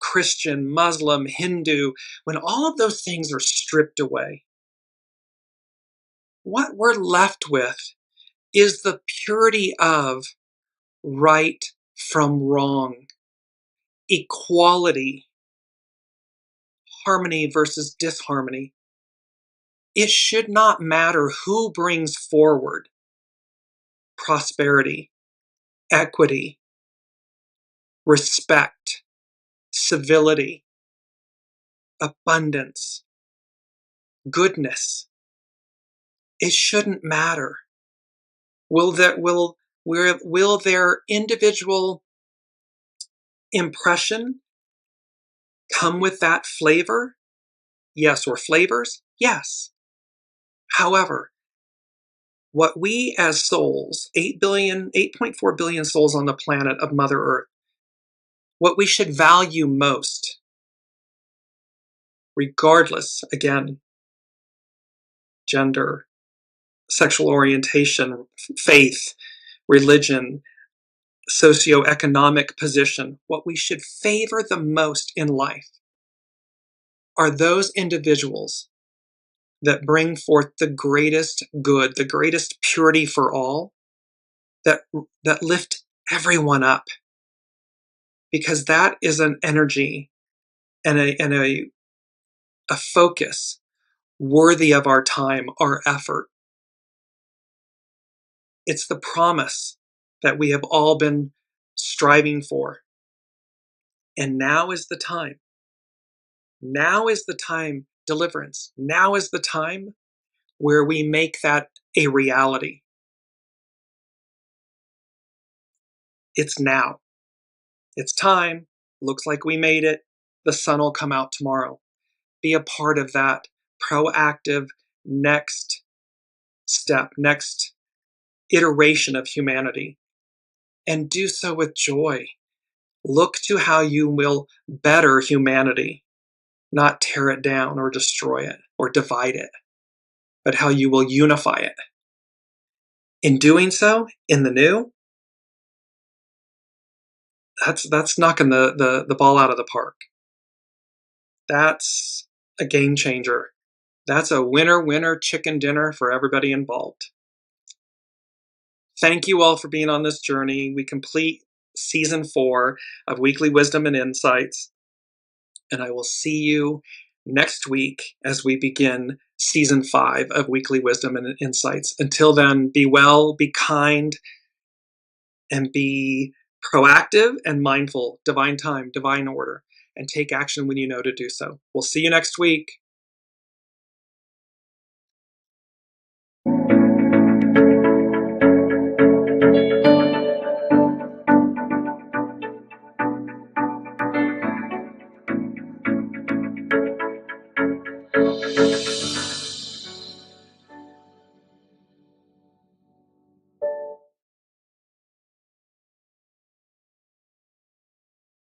Christian, Muslim, Hindu, when all of those things are stripped away, what we're left with is the purity of right from wrong, equality, harmony versus disharmony. It should not matter who brings forward prosperity, equity, respect, civility, abundance, goodness. It shouldn't matter. Will their individual impression come with that flavor? Yes. Or flavors? Yes. However, what we as souls, 8.4 billion souls on the planet of Mother Earth, what we should value most, regardless, again, gender, sexual orientation, faith, religion, socioeconomic position, what we should favor the most in life are those individuals that bring forth the greatest good, the greatest purity for all, that lift everyone up. Because that is an energy and a focus worthy of our time, our effort. It's the promise that we have all been striving for. And now is the time. Now is the time, deliverance. Now is the time where we make that a reality. It's now. It's time. Looks like we made it. The sun will come out tomorrow. Be a part of that proactive next step, next iteration of humanity. And do so with joy. Look to how you will better humanity, not tear it down or destroy it or divide it, but how you will unify it. In doing so, in the new, that's knocking the ball out of the park. That's a game changer. That's a winner chicken dinner for everybody involved. Thank you all for being on this journey. We complete season 4 of Weekly Wisdom and Insights. And I will see you next week as we begin season 5 of Weekly Wisdom and Insights. Until then, be well, be kind, and be proactive and mindful. Divine time, divine order, and take action when you know to do so. We'll see you next week.